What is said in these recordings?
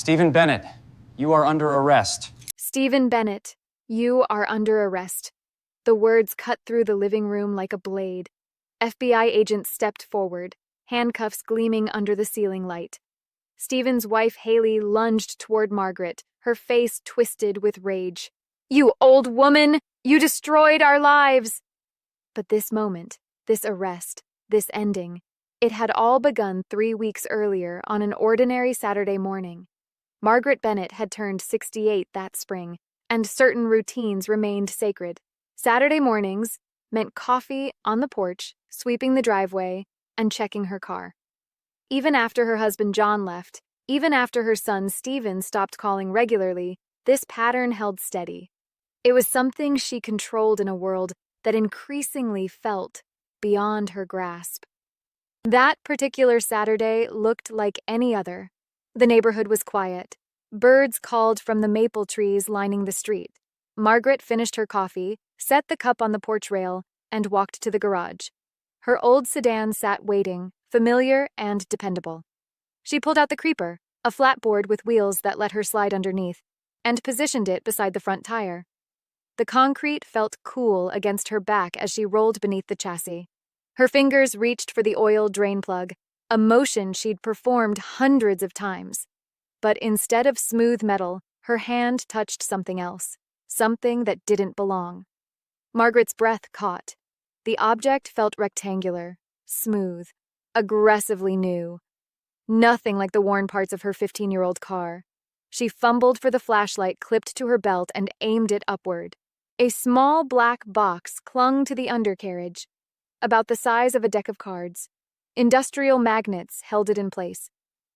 Stephen Bennett, you are under arrest. Stephen Bennett, you are under arrest. The words cut through the living room like a blade. FBI agents stepped forward, handcuffs gleaming under the ceiling light. Stephen's wife, Haley, lunged toward Margaret, her face twisted with rage. "You old woman! You destroyed our lives!" But this moment, this arrest, this ending, it had all begun 3 weeks earlier on an ordinary Saturday morning. Margaret Bennett had turned 68 that spring, and certain routines remained sacred. Saturday mornings meant coffee on the porch, sweeping the driveway, and checking her car. Even after her husband John left, even after her son Stephen stopped calling regularly, this pattern held steady. It was something she controlled in a world that increasingly felt beyond her grasp. That particular Saturday looked like any other. The neighborhood was quiet. Birds called from the maple trees lining the street. Margaret finished her coffee, set the cup on the porch rail, and walked to the garage. Her old sedan sat waiting, familiar and dependable. She pulled out the creeper, a flatboard with wheels that let her slide underneath, and positioned it beside the front tire. The concrete felt cool against her back as she rolled beneath the chassis. Her fingers reached for the oil drain plug, a motion she'd performed hundreds of times. But instead of smooth metal, her hand touched something else, something that didn't belong. Margaret's breath caught. The object felt rectangular, smooth, aggressively new. Nothing like the worn parts of her 15-year-old car. She fumbled for the flashlight clipped to her belt and aimed it upward. A small black box clung to the undercarriage, about the size of a deck of cards. Industrial magnets held it in place.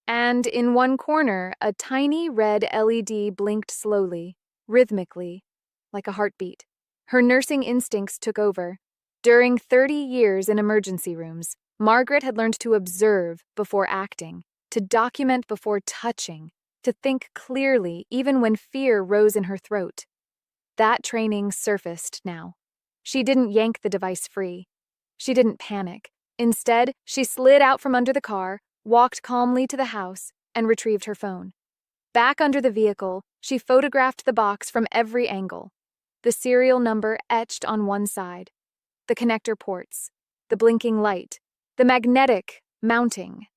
And in one corner, a tiny red LED blinked slowly, rhythmically, like a heartbeat. Her nursing instincts took over. During 30 years in emergency rooms, Margaret had learned to observe before acting, to document before touching, to think clearly even when fear rose in her throat. That training surfaced now. She didn't yank the device free. She didn't panic. Instead, she slid out from under the car, walked calmly to the house, and retrieved her phone. Back under the vehicle, she photographed the box from every angle. The serial number etched on one side. The connector ports. The blinking light. The magnetic mounting.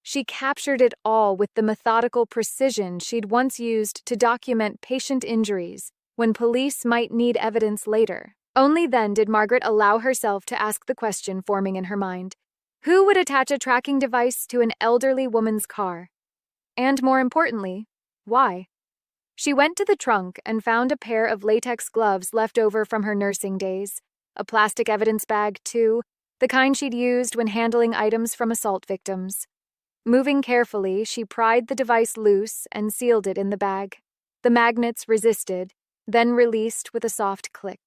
She captured it all with the methodical precision she'd once used to document patient injuries when police might need evidence later. Only then did Margaret allow herself to ask the question forming in her mind. Who would attach a tracking device to an elderly woman's car? And more importantly, why? She went to the trunk and found a pair of latex gloves left over from her nursing days, a plastic evidence bag, too, the kind she'd used when handling items from assault victims. Moving carefully, she pried the device loose and sealed it in the bag. The magnets resisted, then released with a soft click.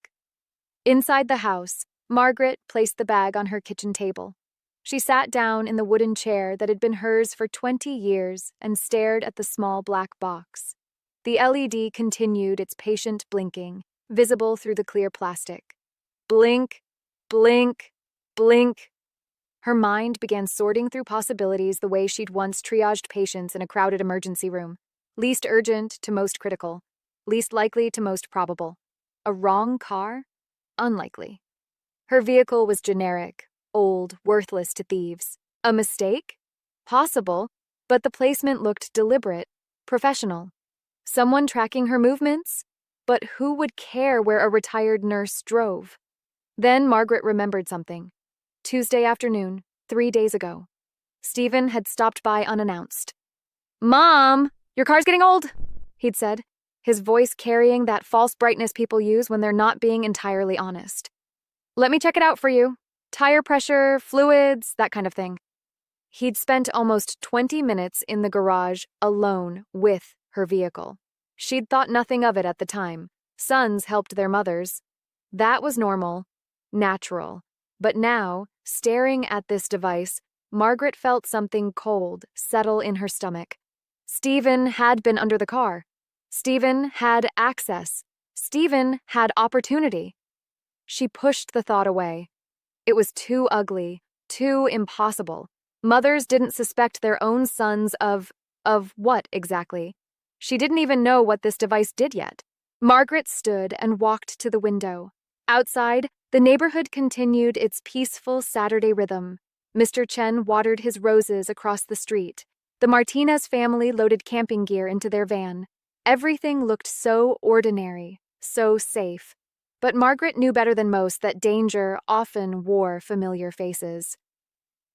Inside the house, Margaret placed the bag on her kitchen table. She sat down in the wooden chair that had been hers for 20 years and stared at the small black box. The LED continued its patient blinking, visible through the clear plastic. Blink, blink, blink. Her mind began sorting through possibilities the way she'd once triaged patients in a crowded emergency room. Least urgent to most critical. Least likely to most probable. A wrong car? Unlikely. Her vehicle was generic, old, worthless to thieves. A mistake? Possible, but the placement looked deliberate, professional. Someone tracking her movements? But who would care where a retired nurse drove? Then Margaret remembered something. Tuesday afternoon, 3 days ago. Stephen had stopped by unannounced. "Mom, your car's getting old," he'd said, his voice carrying that false brightness people use when they're not being entirely honest. "Let me check it out for you. Tire pressure, fluids, that kind of thing." He'd spent almost 20 minutes in the garage alone with her vehicle. She'd thought nothing of it at the time. Sons helped their mothers. That was normal, natural. But now, staring at this device, Margaret felt something cold settle in her stomach. Stephen had been under the car. Stephen had access. Stephen had opportunity. She pushed the thought away. It was too ugly, too impossible. Mothers didn't suspect their own sons of what exactly? She didn't even know what this device did yet. Margaret stood and walked to the window. Outside, the neighborhood continued its peaceful Saturday rhythm. Mr. Chen watered his roses across the street. The Martinez family loaded camping gear into their van. Everything looked so ordinary, so safe. But Margaret knew better than most that danger often wore familiar faces.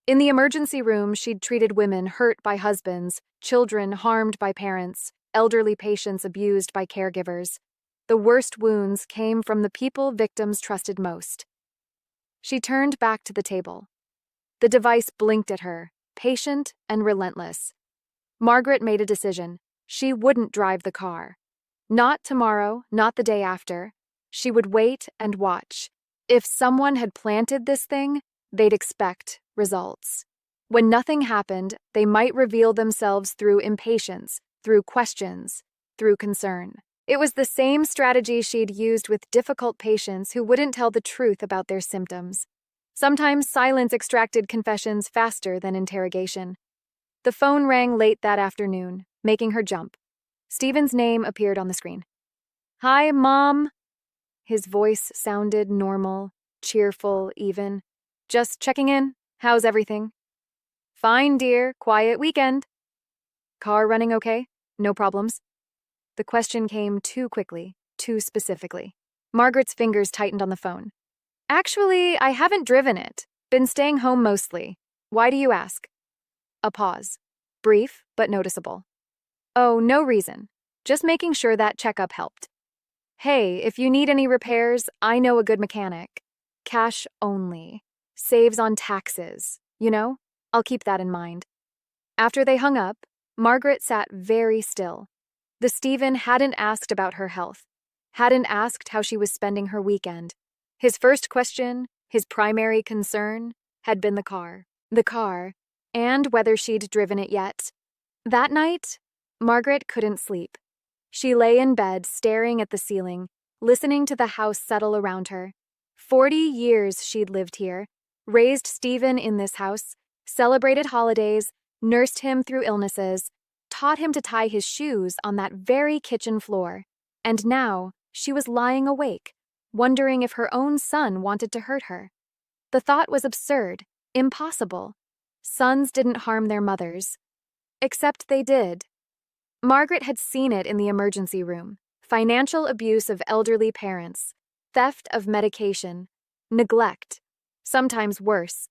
In the emergency room, she'd treated women hurt by husbands, children harmed by parents, elderly patients abused by caregivers. The worst wounds came from the people victims trusted most. She turned back to the table. The device blinked at her, patient and relentless. Margaret made a decision. She wouldn't drive the car. Not tomorrow, not the day after. She would wait and watch. If someone had planted this thing, they'd expect results. When nothing happened, they might reveal themselves through impatience, through questions, through concern. It was the same strategy she'd used with difficult patients who wouldn't tell the truth about their symptoms. Sometimes silence extracted confessions faster than interrogation. The phone rang late that afternoon, making her jump. Stephen's name appeared on the screen. "Hi, Mom." His voice sounded normal, cheerful even. "Just checking in. How's everything?" "Fine, dear. Quiet weekend." "Car running okay? No problems?" The question came too quickly, too specifically. Margaret's fingers tightened on the phone. "Actually, I haven't driven it. Been staying home mostly. Why do you ask?" A pause. Brief, but noticeable. "Oh, no reason. Just making sure that checkup helped. Hey, if you need any repairs, I know a good mechanic. Cash only. Saves on taxes. You know? I'll keep that in mind." After they hung up, Margaret sat very still. The Stephen hadn't asked about her health, hadn't asked how she was spending her weekend. His first question, his primary concern, had been the car, and whether she'd driven it yet. That night, Margaret couldn't sleep. She lay in bed staring at the ceiling, listening to the house settle around her. 40 years she'd lived here, raised Stephen in this house, celebrated holidays, nursed him through illnesses, taught him to tie his shoes on that very kitchen floor. And now she was lying awake, wondering if her own son wanted to hurt her. The thought was absurd, impossible. Sons didn't harm their mothers. Except they did. Margaret had seen it in the emergency room. Financial abuse of elderly parents, theft of medication, neglect, sometimes worse.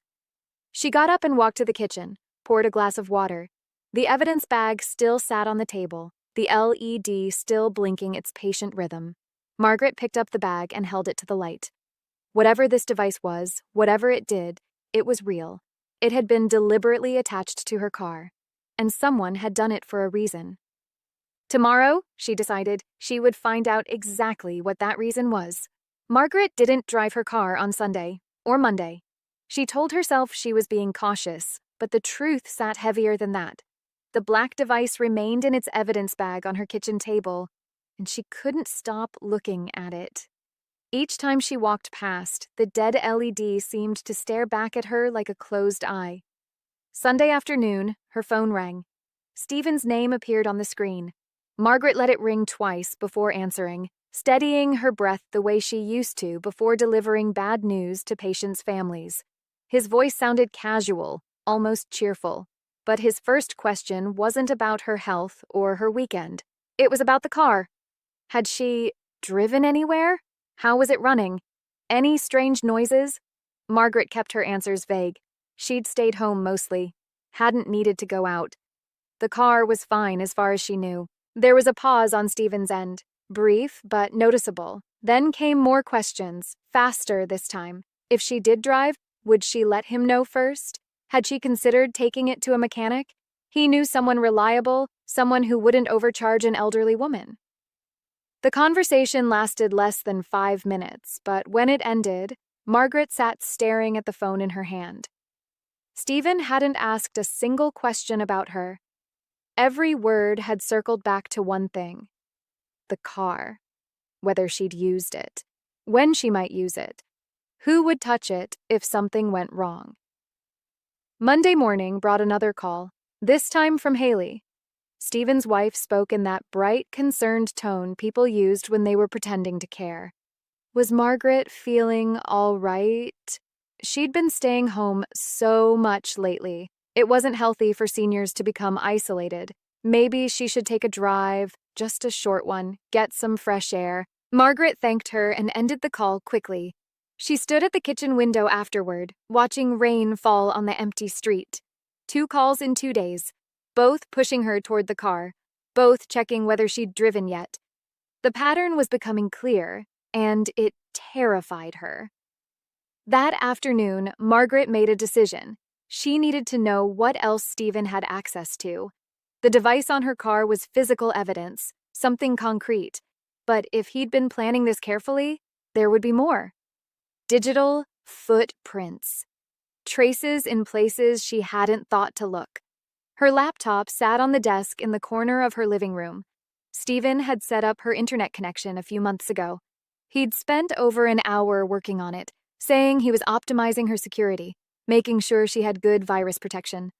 She got up and walked to the kitchen, poured a glass of water. The evidence bag still sat on the table, the LED still blinking its patient rhythm. Margaret picked up the bag and held it to the light. Whatever this device was, whatever it did, it was real. It had been deliberately attached to her car, and someone had done it for a reason. Tomorrow, she decided, she would find out exactly what that reason was. Margaret didn't drive her car on Sunday or Monday. She told herself she was being cautious, but the truth sat heavier than that. The black device remained in its evidence bag on her kitchen table, and she couldn't stop looking at it. Each time she walked past, the dead LED seemed to stare back at her like a closed eye. Sunday afternoon, her phone rang. Stephen's name appeared on the screen. Margaret let it ring twice before answering, steadying her breath the way she used to before delivering bad news to patients' families. His voice sounded casual, almost cheerful. But his first question wasn't about her health or her weekend. It was about the car. Had she driven anywhere? How was it running? Any strange noises? Margaret kept her answers vague. She'd stayed home mostly. Hadn't needed to go out. The car was fine as far as she knew. There was a pause on Stephen's end. Brief, but noticeable. Then came more questions, faster this time. If she did drive, would she let him know first? Had she considered taking it to a mechanic? He knew someone reliable, someone who wouldn't overcharge an elderly woman. The conversation lasted less than 5 minutes, but when it ended, Margaret sat staring at the phone in her hand. Stephen hadn't asked a single question about her. Every word had circled back to one thing: the car. Whether she'd used it, when she might use it, who would touch it if something went wrong. Monday morning brought another call, this time from Haley. Stephen's wife spoke in that bright, concerned tone people used when they were pretending to care. Was Margaret feeling all right? She'd been staying home so much lately. It wasn't healthy for seniors to become isolated. Maybe she should take a drive, just a short one, get some fresh air. Margaret thanked her and ended the call quickly. She stood at the kitchen window afterward, watching rain fall on the empty street. 2 calls in 2 days, both pushing her toward the car, both checking whether she'd driven yet. The pattern was becoming clear, and it terrified her. That afternoon, Margaret made a decision. She needed to know what else Stephen had access to. The device on her car was physical evidence, something concrete. But if he'd been planning this carefully, there would be more. Digital footprints. Traces in places she hadn't thought to look. Her laptop sat on the desk in the corner of her living room. Stephen had set up her internet connection a few months ago. He'd spent over an hour working on it, saying he was optimizing her security, making sure she had good virus protection.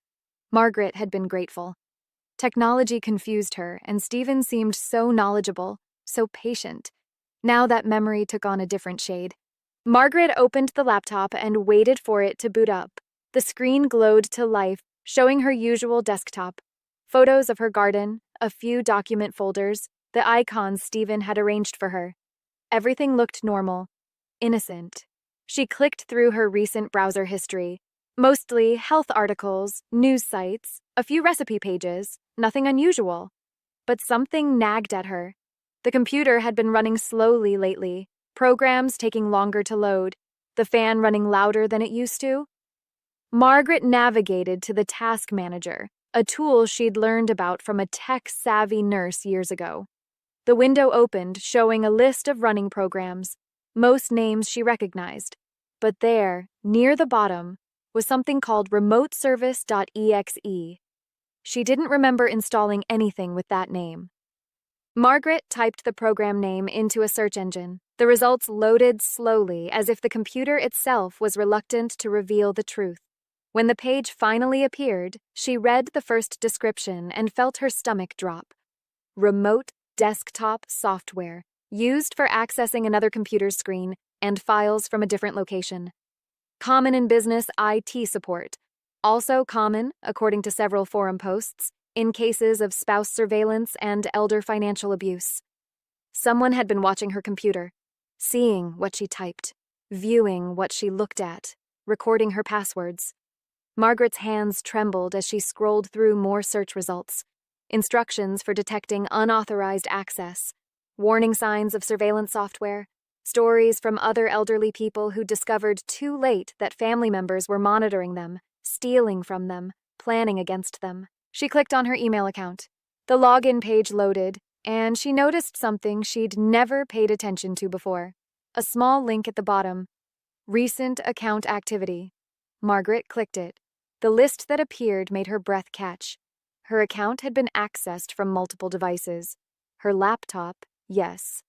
Margaret had been grateful. Technology confused her, and Stephen seemed so knowledgeable, so patient. Now that memory took on a different shade. Margaret opened the laptop and waited for it to boot up. The screen glowed to life, showing her usual desktop. Photos of her garden, a few document folders, the icons Stephen had arranged for her. Everything looked normal, innocent. She clicked through her recent browser history. Mostly health articles, news sites, a few recipe pages, nothing unusual. But something nagged at her. The computer had been running slowly lately, programs taking longer to load, the fan running louder than it used to. Margaret navigated to the task manager, a tool she'd learned about from a tech-savvy nurse years ago. The window opened, showing a list of running programs, most names she recognized. But there, near the bottom, was something called remoteservice.exe. She didn't remember installing anything with that name. Margaret typed the program name into a search engine. The results loaded slowly, as if the computer itself was reluctant to reveal the truth. When the page finally appeared, she read the first description and felt her stomach drop. Remote desktop software, used for accessing another computer's screen and files from a different location. Common in business IT support. Also common, according to several forum posts, in cases of spouse surveillance and elder financial abuse. Someone had been watching her computer, seeing what she typed, viewing what she looked at, recording her passwords. Margaret's hands trembled as she scrolled through more search results. Instructions for detecting unauthorized access, warning signs of surveillance software, stories from other elderly people who discovered too late that family members were monitoring them, stealing from them, planning against them. She clicked on her email account. The login page loaded, and she noticed something she'd never paid attention to before. A small link at the bottom. Recent account activity. Margaret clicked it. The list that appeared made her breath catch. Her account had been accessed from multiple devices. Her laptop, yes,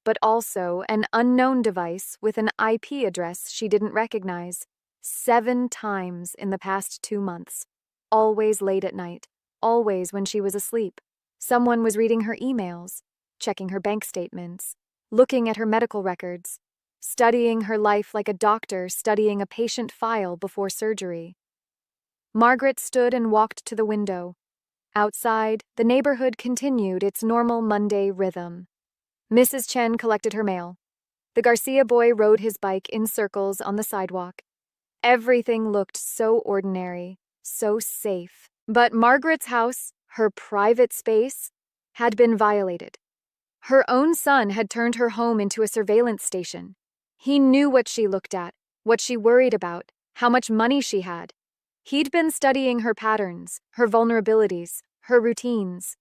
but also an unknown device with an IP address she didn't recognize. 7 times in the past 2 months. Always late at night. Always when she was asleep. Someone was reading her emails, checking her bank statements, looking at her medical records, studying her life like a doctor studying a patient file before surgery. Margaret stood and walked to the window. Outside, the neighborhood continued its normal Monday rhythm. Mrs. Chen collected her mail. The Garcia boy rode his bike in circles on the sidewalk. Everything looked so ordinary, so safe. But Margaret's house, her private space, had been violated. Her own son had turned her home into a surveillance station. He knew what she looked at, what she worried about, how much money she had. He'd been studying her patterns, her vulnerabilities, her routines.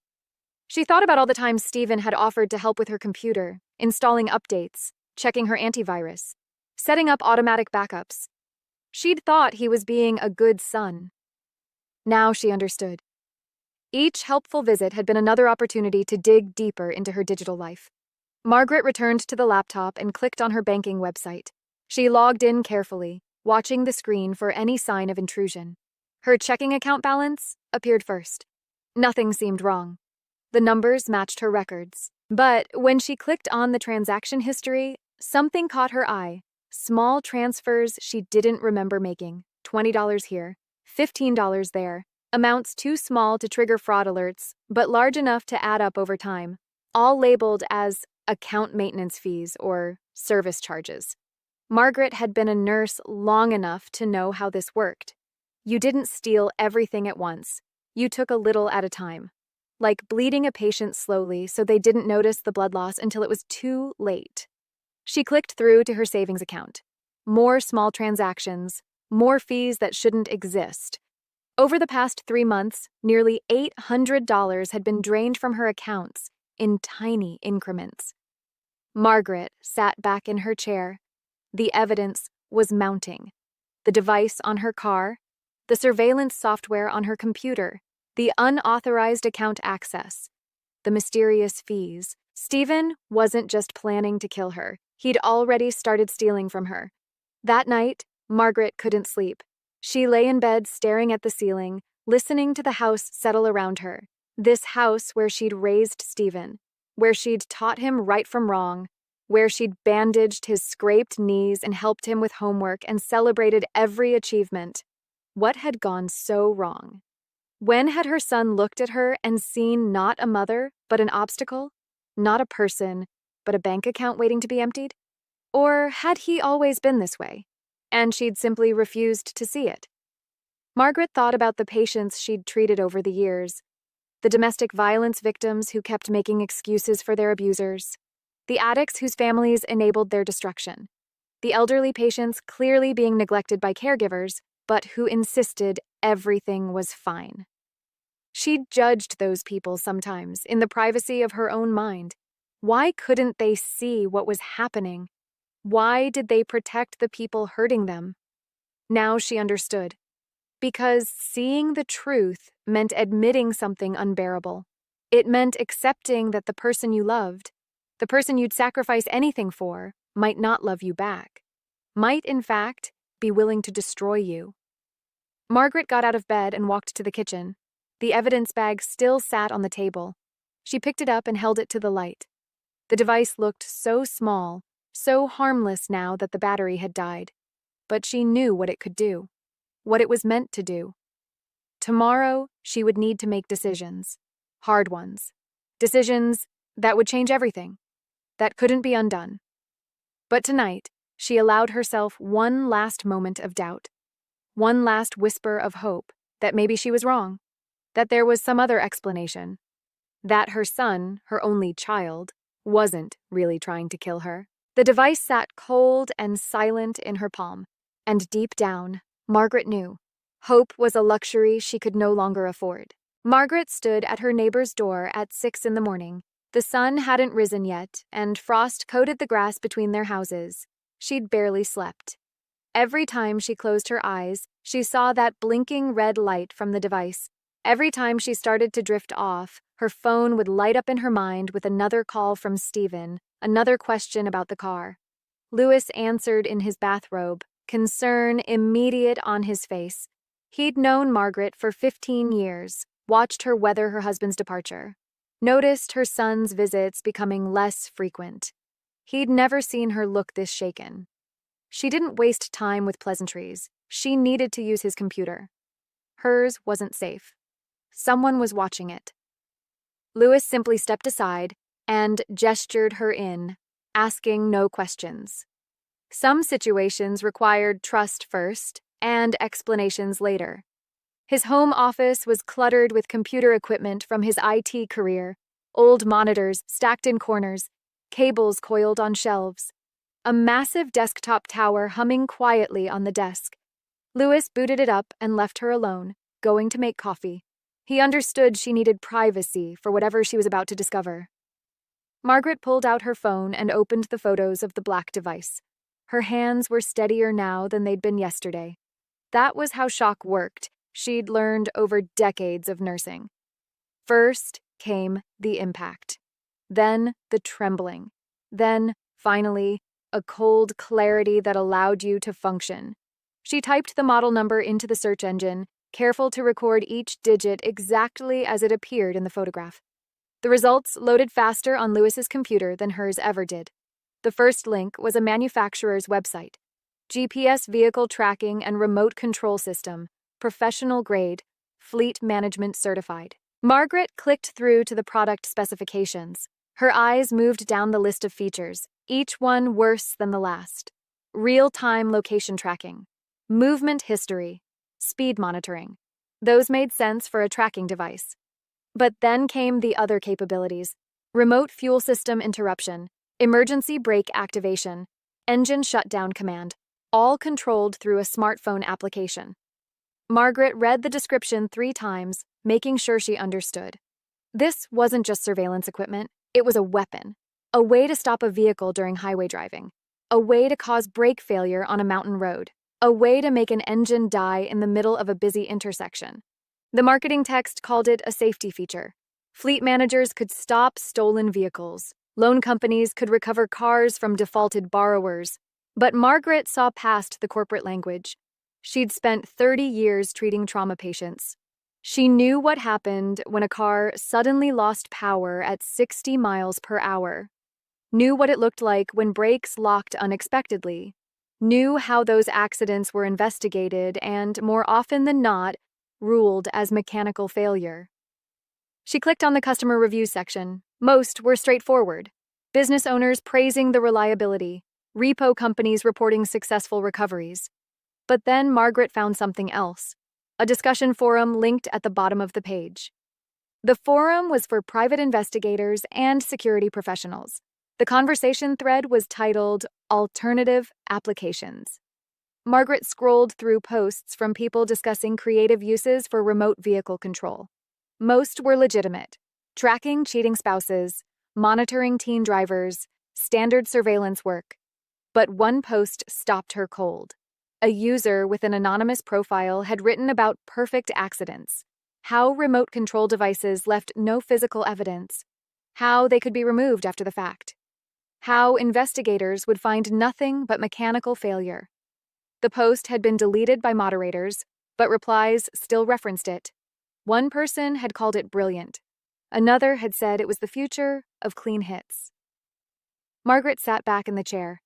She thought about all the times Stephen had offered to help with her computer, installing updates, checking her antivirus, setting up automatic backups. She'd thought he was being a good son. Now she understood. Each helpful visit had been another opportunity to dig deeper into her digital life. Margaret returned to the laptop and clicked on her banking website. She logged in carefully, watching the screen for any sign of intrusion. Her checking account balance appeared first. Nothing seemed wrong. The numbers matched her records. But when she clicked on the transaction history, something caught her eye. Small transfers she didn't remember making. $20 here, $15 there. Amounts too small to trigger fraud alerts, but large enough to add up over time. All labeled as account maintenance fees or service charges. Margaret had been a nurse long enough to know how this worked. You didn't steal everything at once. You took a little at a time. Like bleeding a patient slowly so they didn't notice the blood loss until it was too late. She clicked through to her savings account. More small transactions, more fees that shouldn't exist. Over the past 3 months, nearly $800 had been drained from her accounts in tiny increments. Margaret sat back in her chair. The evidence was mounting. The device on her car, the surveillance software on her computer, the unauthorized account access, the mysterious fees. Stephen wasn't just planning to kill her. He'd already started stealing from her. That night, Margaret couldn't sleep. She lay in bed staring at the ceiling, listening to the house settle around her. This house where she'd raised Stephen, where she'd taught him right from wrong, where she'd bandaged his scraped knees and helped him with homework and celebrated every achievement. What had gone so wrong? When had her son looked at her and seen not a mother, but an obstacle? Not a person, but a bank account waiting to be emptied? Or had he always been this way, and she'd simply refused to see it? Margaret thought about the patients she'd treated over the years, the domestic violence victims who kept making excuses for their abusers, the addicts whose families enabled their destruction, the elderly patients clearly being neglected by caregivers, but who insisted everything was fine. She'd judged those people sometimes in the privacy of her own mind. Why couldn't they see what was happening? Why did they protect the people hurting them? Now she understood. Because seeing the truth meant admitting something unbearable. It meant accepting that the person you loved, the person you'd sacrifice anything for, might not love you back. Might, in fact, be willing to destroy you. Margaret got out of bed and walked to the kitchen. The evidence bag still sat on the table. She picked it up and held it to the light. The device looked so small, so harmless now that the battery had died. But she knew what it could do, what it was meant to do. Tomorrow, she would need to make decisions. Hard ones. Decisions that would change everything, that couldn't be undone. But tonight, she allowed herself one last moment of doubt. One last whisper of hope that maybe she was wrong, that there was some other explanation, that her son, her only child, wasn't really trying to kill her. The device sat cold and silent in her palm, and deep down, Margaret knew. Hope was a luxury she could no longer afford. Margaret stood at her neighbor's door at 6 in the morning. The sun hadn't risen yet, and frost coated the grass between their houses. She'd barely slept. Every time she closed her eyes, she saw that blinking red light from the device. Every time she started to drift off, her phone would light up in her mind with another call from Stephen, another question about the car. Louis answered in his bathrobe, concern immediate on his face. He'd known Margaret for 15 years, watched her weather her husband's departure, noticed her son's visits becoming less frequent. He'd never seen her look this shaken. She didn't waste time with pleasantries. She needed to use his computer. Hers wasn't safe. Someone was watching it. Louis simply stepped aside and gestured her in, asking no questions. Some situations required trust first and explanations later. His home office was cluttered with computer equipment from his IT career, old monitors stacked in corners, cables coiled on shelves. A massive desktop tower humming quietly on the desk. Louis booted it up and left her alone, going to make coffee. He understood she needed privacy for whatever she was about to discover. Margaret pulled out her phone and opened the photos of the black device. Her hands were steadier now than they'd been yesterday. That was how shock worked. She'd learned over decades of nursing. First came the impact. Then the trembling. Then, finally, a cold clarity that allowed you to function. She typed the model number into the search engine, careful to record each digit exactly as it appeared in the photograph. The results loaded faster on Lewis's computer than hers ever did. The first link was a manufacturer's website. GPS vehicle tracking and remote control system, professional grade, fleet management certified. Margaret clicked through to the product specifications. Her eyes moved down the list of features, each one worse than the last. Real-time location tracking, movement history, speed monitoring. Those made sense for a tracking device. But then came the other capabilities: remote fuel system interruption, emergency brake activation, engine shutdown command, all controlled through a smartphone application. Margaret read the description 3 times, making sure she understood. This wasn't just surveillance equipment, it was a weapon. A way to stop a vehicle during highway driving. A way to cause brake failure on a mountain road. A way to make an engine die in the middle of a busy intersection. The marketing text called it a safety feature. Fleet managers could stop stolen vehicles. Loan companies could recover cars from defaulted borrowers. But Margaret saw past the corporate language. She'd spent 30 years treating trauma patients. She knew what happened when a car suddenly lost power at 60 miles per hour. Knew what it looked like when brakes locked unexpectedly. Knew how those accidents were investigated and, more often than not, ruled as mechanical failure. She clicked on the customer reviews section. Most were straightforward. Business owners praising the reliability, repo companies reporting successful recoveries. But then Margaret found something else. A discussion forum linked at the bottom of the page. The forum was for private investigators and security professionals. The conversation thread was titled Alternative Applications. Margaret scrolled through posts from people discussing creative uses for remote vehicle control. Most were legitimate: tracking cheating spouses, monitoring teen drivers, standard surveillance work. But one post stopped her cold. A user with an anonymous profile had written about perfect accidents, how remote control devices left no physical evidence, how they could be removed after the fact, how investigators would find nothing but mechanical failure. The post had been deleted by moderators, but replies still referenced it. One person had called it brilliant. Another had said it was the future of clean hits. Margaret sat back in the chair.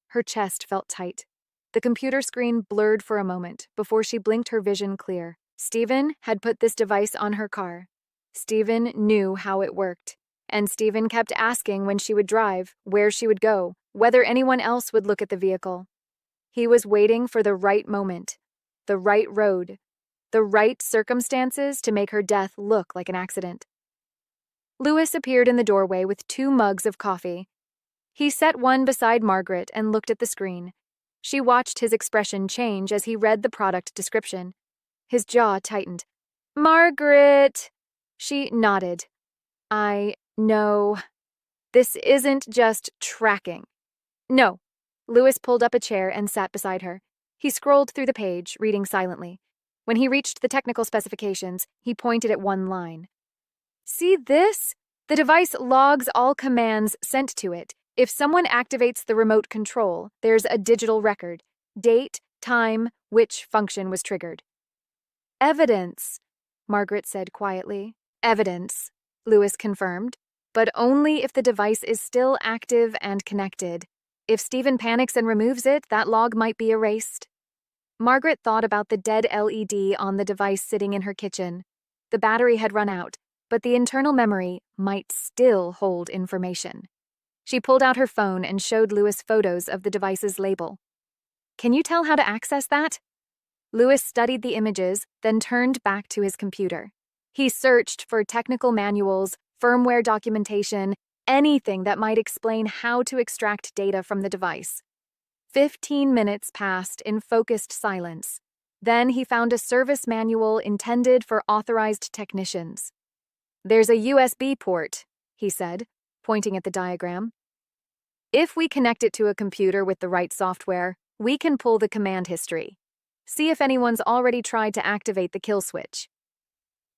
Her chest felt tight. The computer screen blurred for a moment before she blinked her vision clear. Stephen had put this device on her car. Stephen knew how it worked. And Stephen kept asking when she would drive, where she would go, whether anyone else would look at the vehicle. He was waiting for the right moment, the right road, the right circumstances to make her death look like an accident. Lewis appeared in the doorway with 2 mugs of coffee. He set one beside Margaret and looked at the screen. She watched his expression change as he read the product description. His jaw tightened. "Margaret!" She nodded. "I know. This isn't just tracking." "No." Lewis pulled up a chair and sat beside her. He scrolled through the page, reading silently. When he reached the technical specifications, he pointed at one line. "See this? The device logs all commands sent to it. If someone activates the remote control, there's a digital record. Date, time, which function was triggered." "Evidence," Margaret said quietly. "Evidence," Lewis confirmed, "but only if the device is still active and connected. If Stephen panics and removes it, that log might be erased." Margaret thought about the dead LED on the device sitting in her kitchen. The battery had run out, but the internal memory might still hold information. She pulled out her phone and showed Lewis photos of the device's label. "Can you tell how to access that?" Lewis studied the images, then turned back to his computer. He searched for technical manuals, firmware documentation, anything that might explain how to extract data from the device. 15 minutes passed in focused silence. Then he found a service manual intended for authorized technicians. "There's a USB port," he said, pointing at the diagram. "If we connect it to a computer with the right software, we can pull the command history. See if anyone's already tried to activate the kill switch."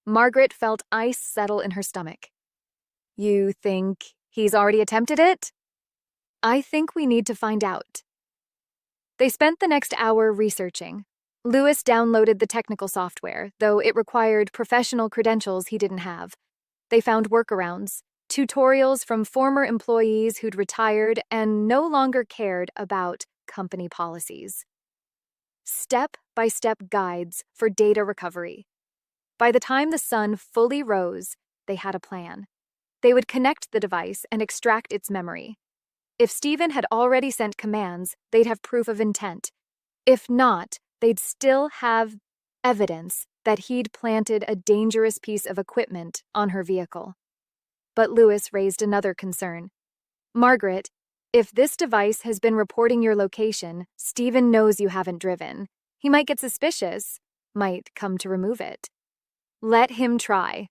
Margaret felt ice settle in her stomach. "You think he's already attempted it?" "I think we need to find out." They spent the next hour researching. Lewis downloaded the technical software, though it required professional credentials he didn't have. They found workarounds, tutorials from former employees who'd retired and no longer cared about company policies. Step-by-step guides for data recovery. By the time the sun fully rose, they had a plan. They would connect the device and extract its memory. If Stephen had already sent commands, they'd have proof of intent. If not, they'd still have evidence that he'd planted a dangerous piece of equipment on her vehicle. But Lewis raised another concern. Margaret, if this device has been reporting your location, Stephen knows you haven't driven. He might get suspicious, might come to remove it. Let him try.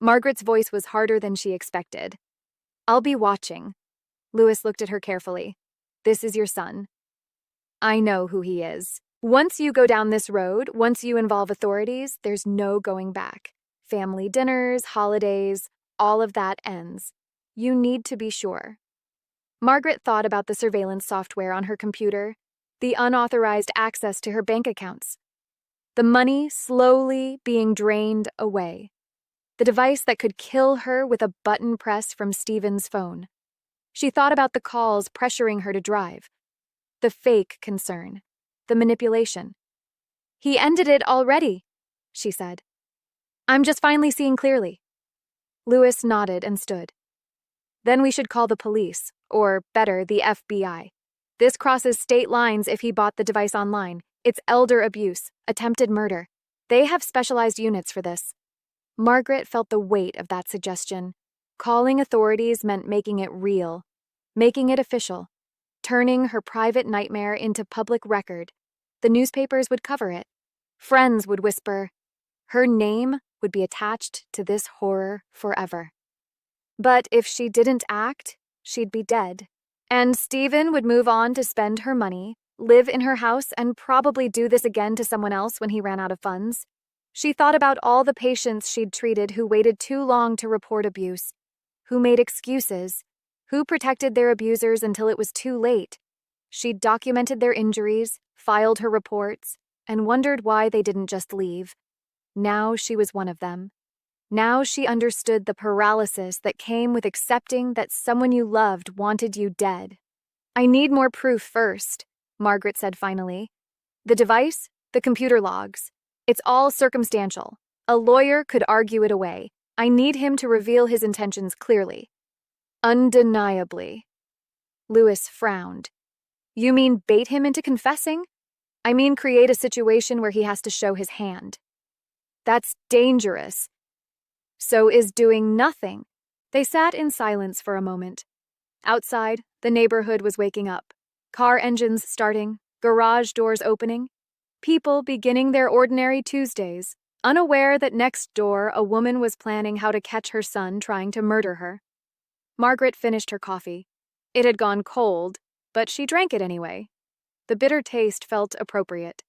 Margaret's voice was harder than she expected. I'll be watching. Lewis looked at her carefully. This is your son. I know who he is. Once you go down this road, once you involve authorities, there's no going back. Family dinners, holidays, all of that ends. You need to be sure. Margaret thought about the surveillance software on her computer, the unauthorized access to her bank accounts, the money slowly being drained away, the device that could kill her with a button press from Stephen's phone. She thought about the calls pressuring her to drive, the fake concern, the manipulation. He ended it already, she said. I'm just finally seeing clearly. Lewis nodded and stood. Then we should call the police, or better, the FBI. This crosses state lines if he bought the device online. It's elder abuse, attempted murder. They have specialized units for this. Margaret felt the weight of that suggestion. Calling authorities meant making it real, making it official, turning her private nightmare into public record. The newspapers would cover it. Friends would whisper. Her name would be attached to this horror forever. But if she didn't act, she'd be dead. And Stephen would move on to spend her money, live in her house, and probably do this again to someone else when he ran out of funds. She thought about all the patients she'd treated who waited too long to report abuse, who made excuses, who protected their abusers until it was too late. She'd documented their injuries, filed her reports, and wondered why they didn't just leave. Now she was one of them. Now she understood the paralysis that came with accepting that someone you loved wanted you dead. I need more proof first, Margaret said finally. The device, the computer logs. It's all circumstantial. A lawyer could argue it away. I need him to reveal his intentions clearly. Undeniably. Lewis frowned. You mean bait him into confessing? I mean create a situation where he has to show his hand. That's dangerous. So is doing nothing. They sat in silence for a moment. Outside, the neighborhood was waking up. Car engines starting, garage doors opening. People beginning their ordinary Tuesdays, unaware that next door a woman was planning how to catch her son trying to murder her. Margaret finished her coffee. It had gone cold, but she drank it anyway. The bitter taste felt appropriate.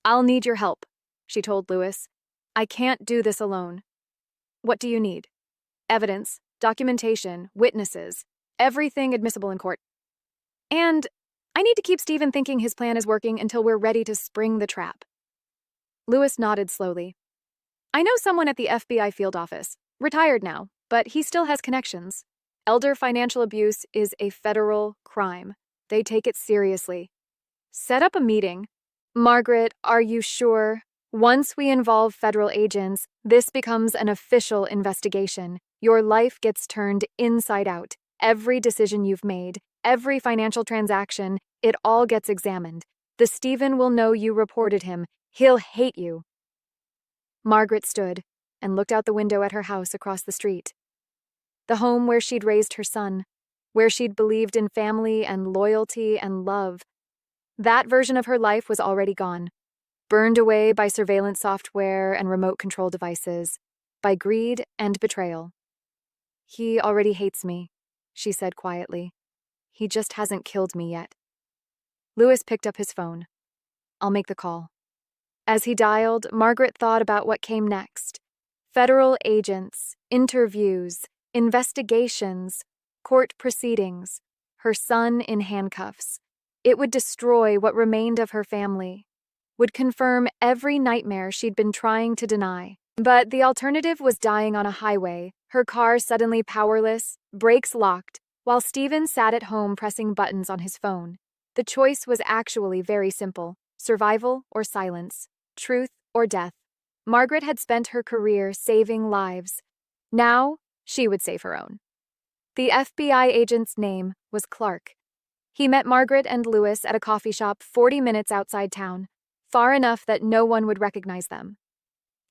I'll need your help, she told Lewis. I can't do this alone. What do you need? Evidence, documentation, witnesses, everything admissible in court. And I need to keep Stephen thinking his plan is working until we're ready to spring the trap. Lewis nodded slowly. I know someone at the FBI field office, retired now, but he still has connections. Elder financial abuse is a federal crime. They take it seriously. Set up a meeting. Margaret, are you sure? Once we involve federal agents, this becomes an official investigation. Your life gets turned inside out. Every decision you've made, every financial transaction, it all gets examined. The Stephen will know you reported him. He'll hate you. Margaret stood and looked out the window at her house across the street. The home where she'd raised her son, where she'd believed in family and loyalty and love. That version of her life was already gone. Burned away by surveillance software and remote control devices, by greed and betrayal. He already hates me, she said quietly. He just hasn't killed me yet. Lewis picked up his phone. I'll make the call. As he dialed, Margaret thought about what came next. Federal agents, interviews, investigations, court proceedings, her son in handcuffs. It would destroy what remained of her family. would confirm every nightmare she'd been trying to deny. But the alternative was dying on a highway, her car suddenly powerless, brakes locked, while Steven sat at home pressing buttons on his phone. The choice was actually very simple: survival or silence, truth or death. Margaret had spent her career saving lives. Now, she would save her own. The FBI agent's name was Clark. He met Margaret and Lewis at a coffee shop 40 minutes outside town, far enough that no one would recognize them.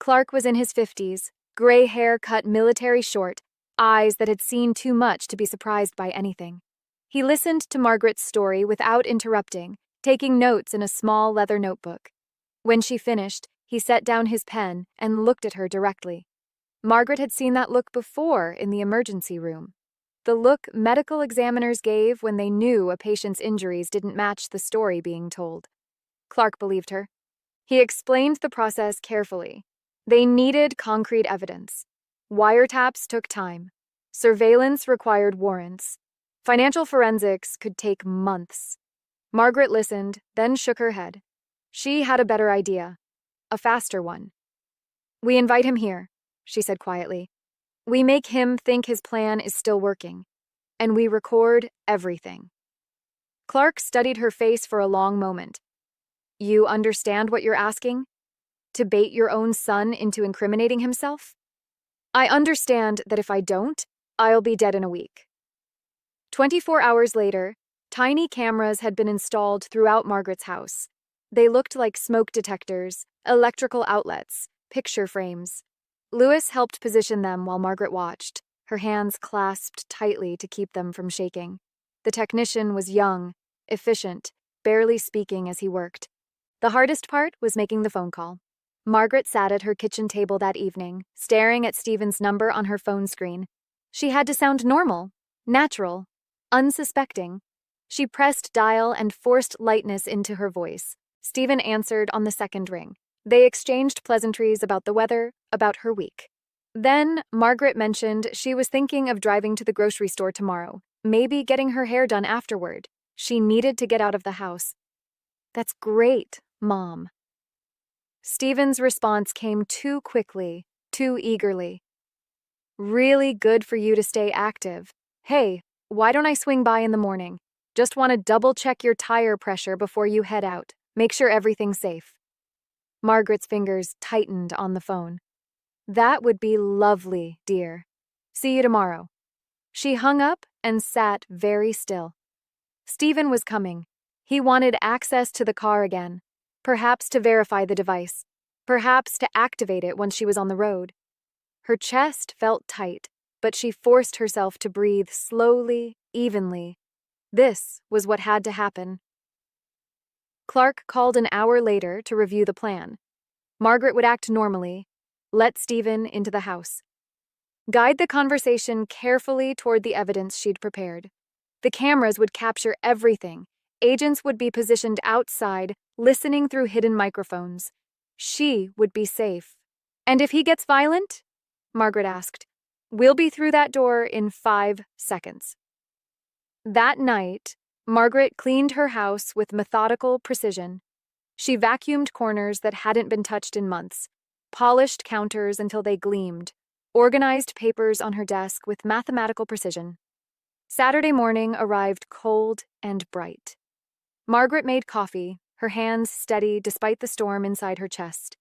Clark was in his 50s, gray hair cut military short, eyes that had seen too much to be surprised by anything. He listened to Margaret's story without interrupting, taking notes in a small leather notebook. When she finished, he set down his pen and looked at her directly. Margaret had seen that look before in the emergency room. The look medical examiners gave when they knew a patient's injuries didn't match the story being told. Clark believed her. He explained the process carefully. They needed concrete evidence. Wiretaps took time. Surveillance required warrants. Financial forensics could take months. Margaret listened, then shook her head. She had a better idea. A faster one. "We invite him here," she said quietly. "We make him think his plan is still working. And we record everything." Clark studied her face for a long moment. "You understand what you're asking? To bait your own son into incriminating himself?" "I understand that if I don't, I'll be dead in a week." 24 hours later, tiny cameras had been installed throughout Margaret's house. They looked like smoke detectors, electrical outlets, picture frames. Lewis helped position them while Margaret watched, her hands clasped tightly to keep them from shaking. The technician was young, efficient, barely speaking as he worked. The hardest part was making the phone call. Margaret sat at her kitchen table that evening, staring at Steven's number on her phone screen. She had to sound normal, natural, unsuspecting. She pressed dial and forced lightness into her voice. Steven answered on the second ring. They exchanged pleasantries about the weather, about her week. Then Margaret mentioned she was thinking of driving to the grocery store tomorrow, maybe getting her hair done afterward. She needed to get out of the house. "That's great, Mom." Steven's response came too quickly, too eagerly. "Really good for you to stay active. Hey, why don't I swing by in the morning? Just want to double-check your tire pressure before you head out. Make sure everything's safe." Margaret's fingers tightened on the phone. "That would be lovely, dear. See you tomorrow." She hung up and sat very still. Steven was coming. He wanted access to the car again, perhaps to verify the device, perhaps to activate it once she was on the road. Her chest felt tight, but she forced herself to breathe slowly, evenly. This was what had to happen. Clark called an hour later to review the plan. Margaret would act normally, let Steven into the house. Guide the conversation carefully toward the evidence she'd prepared. The cameras would capture everything. Agents would be positioned outside, listening through hidden microphones. She would be safe. "And if he gets violent?" Margaret asked. "We'll be through that door in 5 seconds." That night, Margaret cleaned her house with methodical precision. She vacuumed corners that hadn't been touched in months, polished counters until they gleamed, organized papers on her desk with mathematical precision. Saturday morning arrived cold and bright. Margaret made coffee, her hands steady despite the storm inside her chest.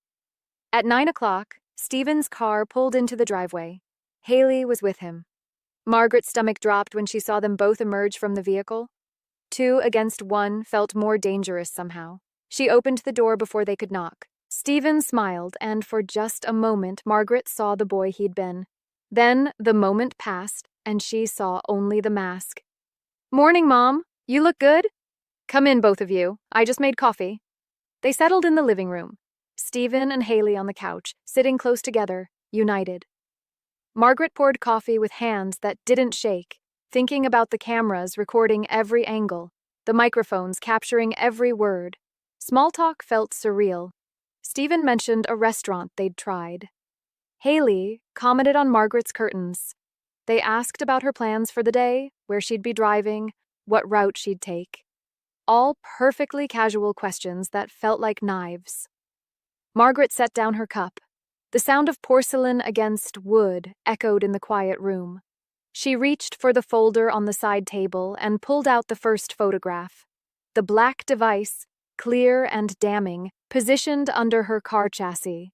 At 9 o'clock, Steven's car pulled into the driveway. Haley was with him. Margaret's stomach dropped when she saw them both emerge from the vehicle. 2 against 1 felt more dangerous somehow. She opened the door before they could knock. Steven smiled, and for just a moment, Margaret saw the boy he'd been. Then the moment passed, and she saw only the mask. "Morning, Mom. You look good. Come in, both of you. I just made coffee." They settled in the living room. Steven and Haley on the couch, sitting close together, united. Margaret poured coffee with hands that didn't shake, thinking about the cameras recording every angle, the microphones capturing every word. Small talk felt surreal. Steven mentioned a restaurant they'd tried. Haley commented on Margaret's curtains. They asked about her plans for the day, where she'd be driving, what route she'd take. all perfectly casual questions that felt like knives. Margaret set down her cup. The sound of porcelain against wood echoed in the quiet room. She reached for the folder on the side table and pulled out the first photograph. The black device, clear and damning, positioned under her car chassis.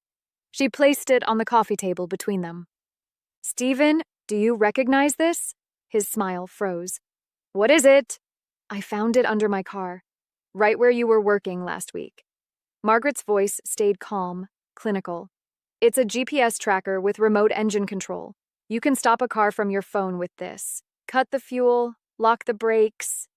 She placed it on the coffee table between them. "Stephen, do you recognize this?" His smile froze. "What is it?" "I found it under my car, right where you were working last week." Margaret's voice stayed calm, clinical. "It's a GPS tracker with remote engine control. You can stop a car from your phone with this. Cut the fuel, lock the brakes."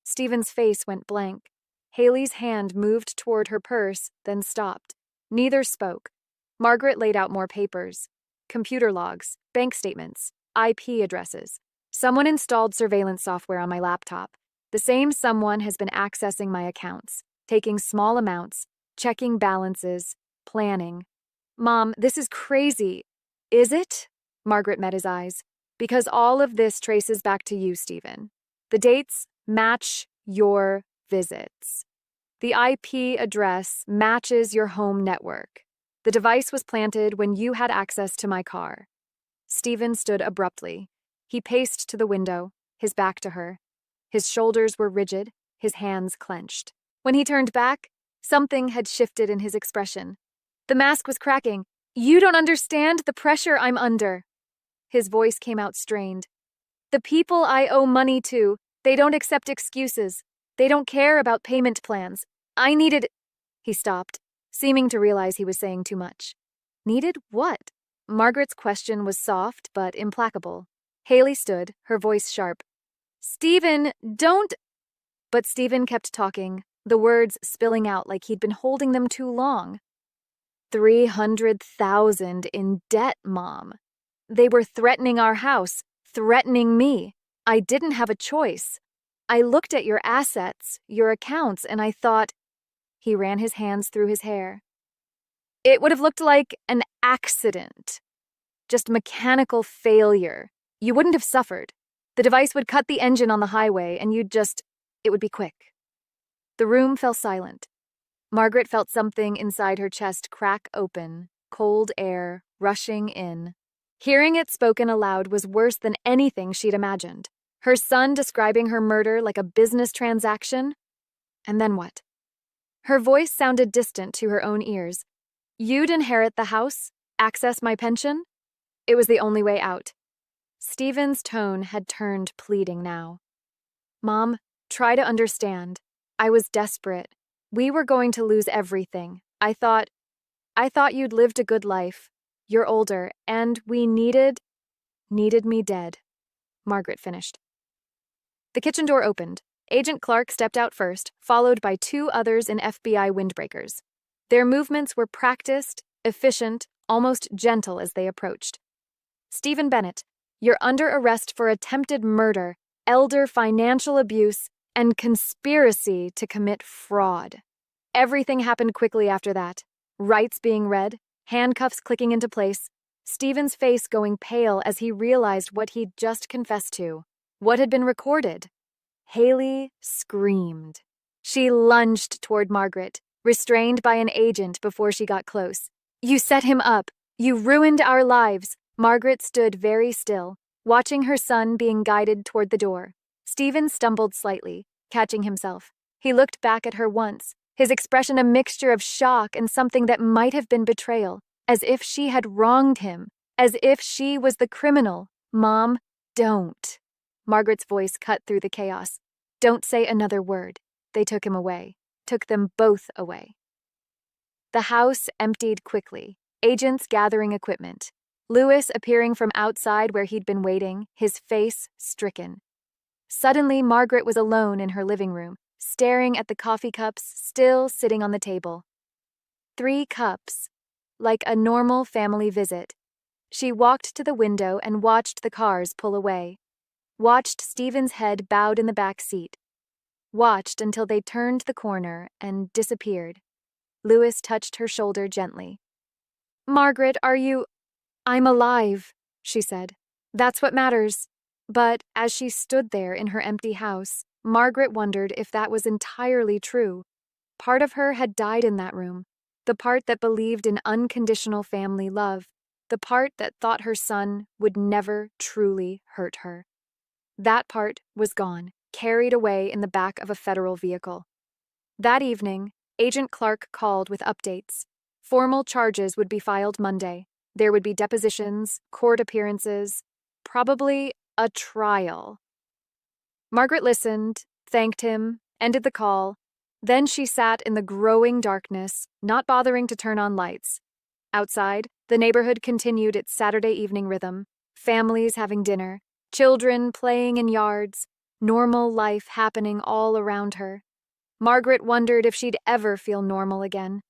Stephen's face went blank. Haley's hand moved toward her purse, then stopped. Neither spoke. Margaret laid out more papers. Computer logs, bank statements, IP addresses. "Someone installed surveillance software on my laptop. The same someone has been accessing my accounts, taking small amounts, checking balances, planning." "Mom, this is crazy." "Is it?" Margaret met his eyes. "Because all of this traces back to you, Stephen. The dates match your visits. The IP address matches your home network. The device was planted when you had access to my car." Stephen stood abruptly. He paced to the window, his back to her. His shoulders were rigid, his hands clenched. When he turned back, something had shifted in his expression. The mask was cracking. "You don't understand the pressure I'm under." His voice came out strained. "The people I owe money to, they don't accept excuses. They don't care about payment plans. I needed—" He stopped, seeming to realize he was saying too much. "Needed what?" Margaret's question was soft but implacable. Haley stood, her voice sharp. "Stephen, don't—" But Stephen kept talking, the words spilling out like he'd been holding them too long. 300,000 in debt, Mom. They were threatening our house, threatening me. I didn't have a choice. I looked at your assets, your accounts, and I thought—" He ran his hands through his hair. "It would have looked like an accident. Just mechanical failure. You wouldn't have suffered. The device would cut the engine on the highway, and it would be quick." The room fell silent. Margaret felt something inside her chest crack open, cold air rushing in. Hearing it spoken aloud was worse than anything she'd imagined. Her son describing her murder like a business transaction? And then what? Her voice sounded distant to her own ears. "You'd inherit the house, access my pension?" It was the only way out. Stephen's tone had turned pleading now. "Mom, try to understand. I was desperate. We were going to lose everything. I thought you'd lived a good life. You're older, and we needed me dead." Margaret finished. The kitchen door opened. Agent Clark stepped out first, followed by two others in FBI windbreakers. Their movements were practiced, efficient, almost gentle as they approached. "Stephen Bennett, you're under arrest for attempted murder, elder financial abuse, and conspiracy to commit fraud." Everything happened quickly after that. Rights being read, handcuffs clicking into place, Stephen's face going pale as he realized what he'd just confessed to, what had been recorded. Haley screamed. She lunged toward Margaret, restrained by an agent before she got close. "You set him up. You ruined our lives." Margaret stood very still, watching her son being guided toward the door. Stephen stumbled slightly, catching himself. He looked back at her once, his expression a mixture of shock and something that might have been betrayal, as if she had wronged him, as if she was the criminal. "Mom, don't." Margaret's voice cut through the chaos. "Don't say another word." They took him away, took them both away. The house emptied quickly, agents gathering equipment. Lewis appearing from outside where he'd been waiting, his face stricken. Suddenly, Margaret was alone in her living room, staring at the coffee cups still sitting on the table. 3 cups, like a normal family visit. She walked to the window and watched the cars pull away. Watched Stephen's head bowed in the back seat. Watched until they turned the corner and disappeared. Lewis touched her shoulder gently. "Margaret, are you—" "I'm alive," she said. "That's what matters." But as she stood there in her empty house, Margaret wondered if that was entirely true. Part of her had died in that room, the part that believed in unconditional family love, the part that thought her son would never truly hurt her. That part was gone, carried away in the back of a federal vehicle. That evening, Agent Clark called with updates. Formal charges would be filed Monday. There would be depositions, court appearances, probably a trial. Margaret listened, thanked him, ended the call. Then she sat in the growing darkness, not bothering to turn on lights. Outside, the neighborhood continued its Saturday evening rhythm, families having dinner, children playing in yards, normal life happening all around her. Margaret wondered if she'd ever feel normal again.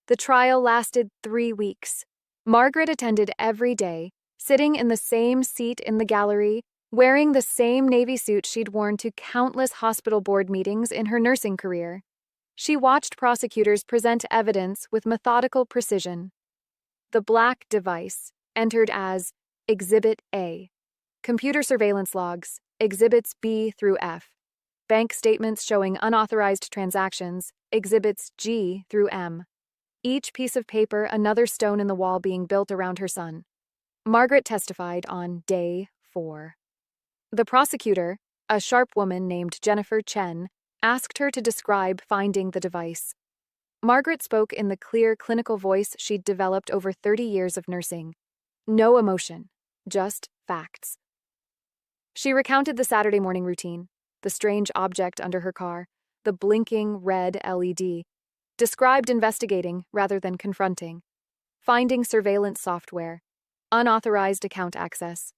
The trial lasted 3 weeks. Margaret attended every day, sitting in the same seat in the gallery, wearing the same navy suit she'd worn to countless hospital board meetings in her nursing career. She watched prosecutors present evidence with methodical precision. The black device, entered as Exhibit A. Computer surveillance logs, Exhibits B through F. Bank statements showing unauthorized transactions, Exhibits G through M. Each piece of paper another stone in the wall being built around her son. Margaret testified on day 4. The prosecutor, a sharp woman named Jennifer Chen, asked her to describe finding the device. Margaret spoke in the clear clinical voice she'd developed over 30 years of nursing. No emotion, just facts. She recounted the Saturday morning routine, the strange object under her car, the blinking red LED, described investigating rather than confronting, finding surveillance software, unauthorized account access.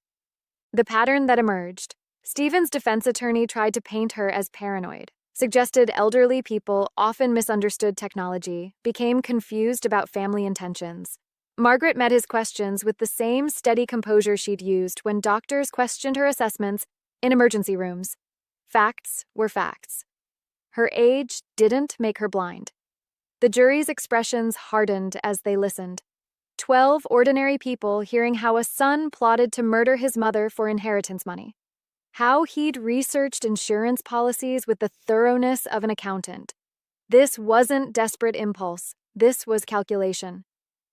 The pattern that emerged: Stephen's defense attorney tried to paint her as paranoid, suggested elderly people often misunderstood technology, became confused about family intentions. Margaret met his questions with the same steady composure she'd used when doctors questioned her assessments in emergency rooms. Facts were facts. Her age didn't make her blind. The jury's expressions hardened as they listened. 12 ordinary people hearing how a son plotted to murder his mother for inheritance money. How he'd researched insurance policies with the thoroughness of an accountant. This wasn't desperate impulse. This was calculation.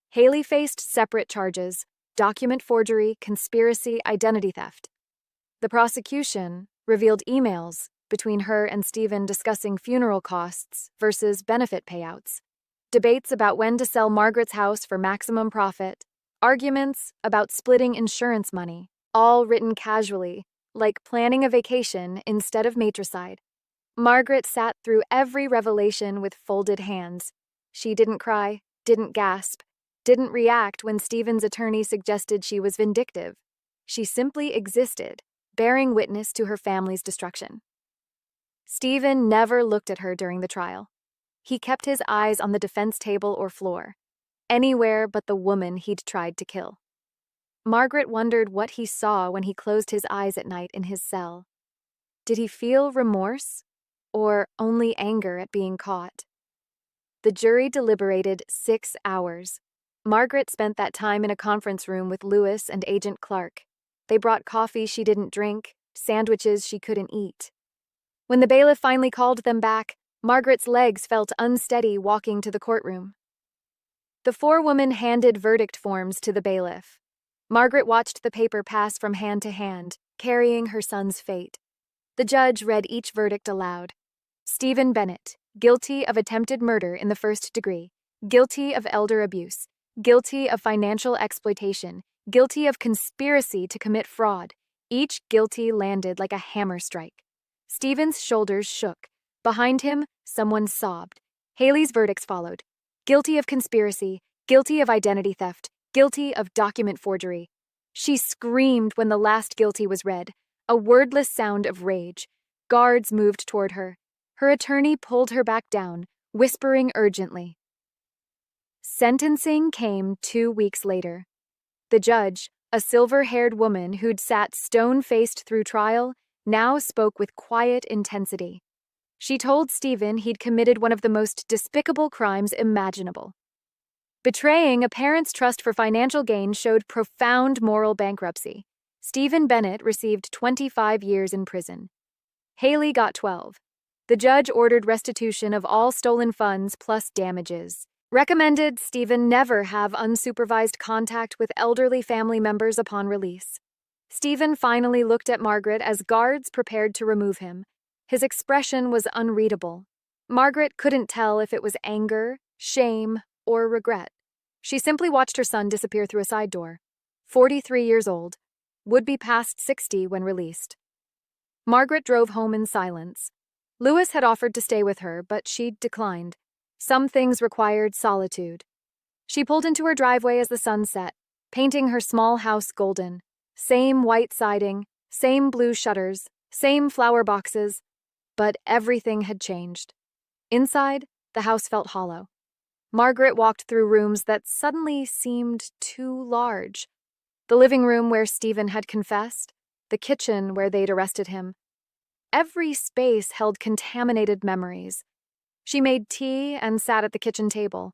Haley faced separate charges: document forgery, conspiracy, identity theft. The prosecution revealed emails between her and Stephen discussing funeral costs versus benefit payouts, debates about when to sell Margaret's house for maximum profit, arguments about splitting insurance money, all written casually, like planning a vacation instead of matricide. Margaret sat through every revelation with folded hands. She didn't cry, didn't gasp, didn't react when Stephen's attorney suggested she was vindictive. She simply existed, bearing witness to her family's destruction. Stephen never looked at her during the trial. He kept his eyes on the defense table or floor, anywhere but the woman he'd tried to kill. Margaret wondered what he saw when he closed his eyes at night in his cell. Did he feel remorse, or only anger at being caught? The jury deliberated 6 hours. Margaret spent that time in a conference room with Lewis and Agent Clark. They brought coffee she didn't drink, sandwiches she couldn't eat. When the bailiff finally called them back, Margaret's legs felt unsteady walking to the courtroom. The forewoman handed verdict forms to the bailiff. Margaret watched the paper pass from hand to hand, carrying her son's fate. The judge read each verdict aloud. Stephen Bennett, guilty of attempted murder in the 1st degree, guilty of elder abuse, guilty of financial exploitation, guilty of conspiracy to commit fraud. Each guilty landed like a hammer strike. Stephen's shoulders shook. Behind him, someone sobbed. Haley's verdicts followed. Guilty of conspiracy, guilty of identity theft, guilty of document forgery. She screamed when the last guilty was read, a wordless sound of rage. Guards moved toward her. Her attorney pulled her back down, whispering urgently. Sentencing came 2 weeks later. The judge, a silver-haired woman who'd sat stone-faced through trial, now spoke with quiet intensity. She told Stephen he'd committed one of the most despicable crimes imaginable. Betraying a parent's trust for financial gain showed profound moral bankruptcy. Stephen Bennett received 25 years in prison. Haley got 12. The judge ordered restitution of all stolen funds plus damages. Recommended Stephen never have unsupervised contact with elderly family members upon release. Stephen finally looked at Margaret as guards prepared to remove him. His expression was unreadable. Margaret couldn't tell if it was anger, shame, or regret. She simply watched her son disappear through a side door. 43 years old, would be past 60 when released. Margaret drove home in silence. Lewis had offered to stay with her, but she'd declined. Some things required solitude. She pulled into her driveway as the sun set, painting her small house golden. Same white siding, same blue shutters, same flower boxes, but everything had changed. Inside, the house felt hollow. Margaret walked through rooms that suddenly seemed too large. The living room where Stephen had confessed, the kitchen where they'd arrested him. Every space held contaminated memories. She made tea and sat at the kitchen table,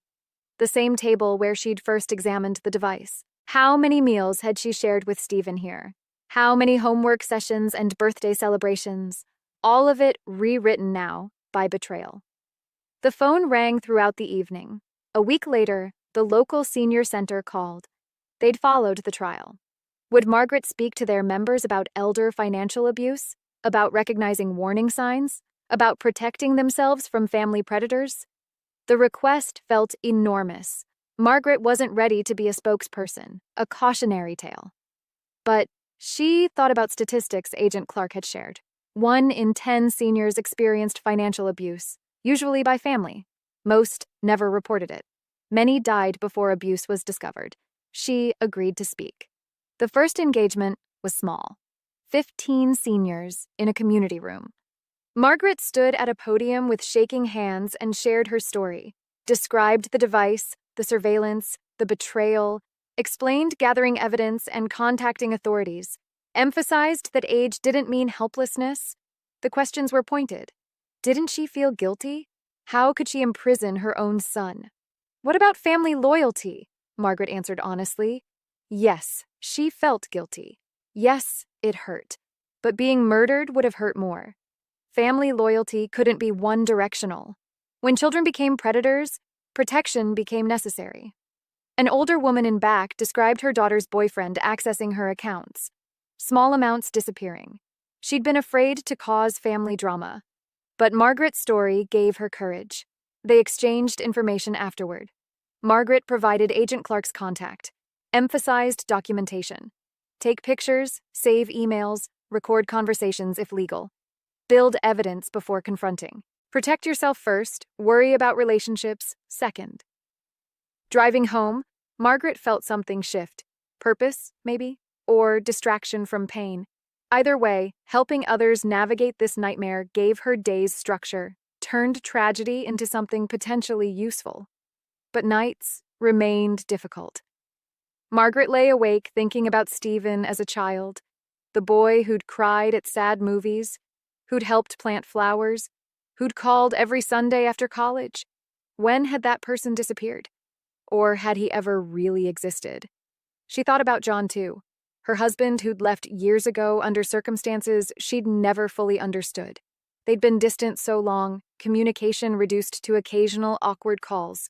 the same table where she'd first examined the device. How many meals had she shared with Stephen here? How many homework sessions and birthday celebrations? All of it rewritten now by betrayal. The phone rang throughout the evening. A week later, the local senior center called. They'd followed the trial. Would Margaret speak to their members about elder financial abuse? About recognizing warning signs? About protecting themselves from family predators? The request felt enormous. Margaret wasn't ready to be a spokesperson, a cautionary tale. But she thought about statistics Agent Clark had shared. 1 in 10 seniors experienced financial abuse, usually by family. Most never reported it. Many died before abuse was discovered. She agreed to speak. The first engagement was small. 15 seniors in a community room. Margaret stood at a podium with shaking hands and shared her story, described the device, the surveillance, the betrayal, explained gathering evidence and contacting authorities, emphasized that age didn't mean helplessness. The questions were pointed. Didn't she feel guilty? How could she imprison her own son? What about family loyalty? Margaret answered honestly. Yes, she felt guilty. Yes, it hurt. But being murdered would have hurt more. Family loyalty couldn't be one-directional. When children became predators, protection became necessary. An older woman in back described her daughter's boyfriend accessing her accounts. Small amounts disappearing. She'd been afraid to cause family drama. But Margaret's story gave her courage. They exchanged information afterward. Margaret provided Agent Clark's contact, emphasized documentation. Take pictures, save emails, record conversations if legal. Build evidence before confronting. Protect yourself first, worry about relationships second. Driving home, Margaret felt something shift. Purpose, maybe? Or distraction from pain. Either way, helping others navigate this nightmare gave her days structure, turned tragedy into something potentially useful. But nights remained difficult. Margaret lay awake thinking about Stephen as a child, the boy who'd cried at sad movies, who'd helped plant flowers, who'd called every Sunday after college. When had that person disappeared? Or had he ever really existed? She thought about John, too, her husband who'd left years ago under circumstances she'd never fully understood. They'd been distant so long, communication reduced to occasional awkward calls.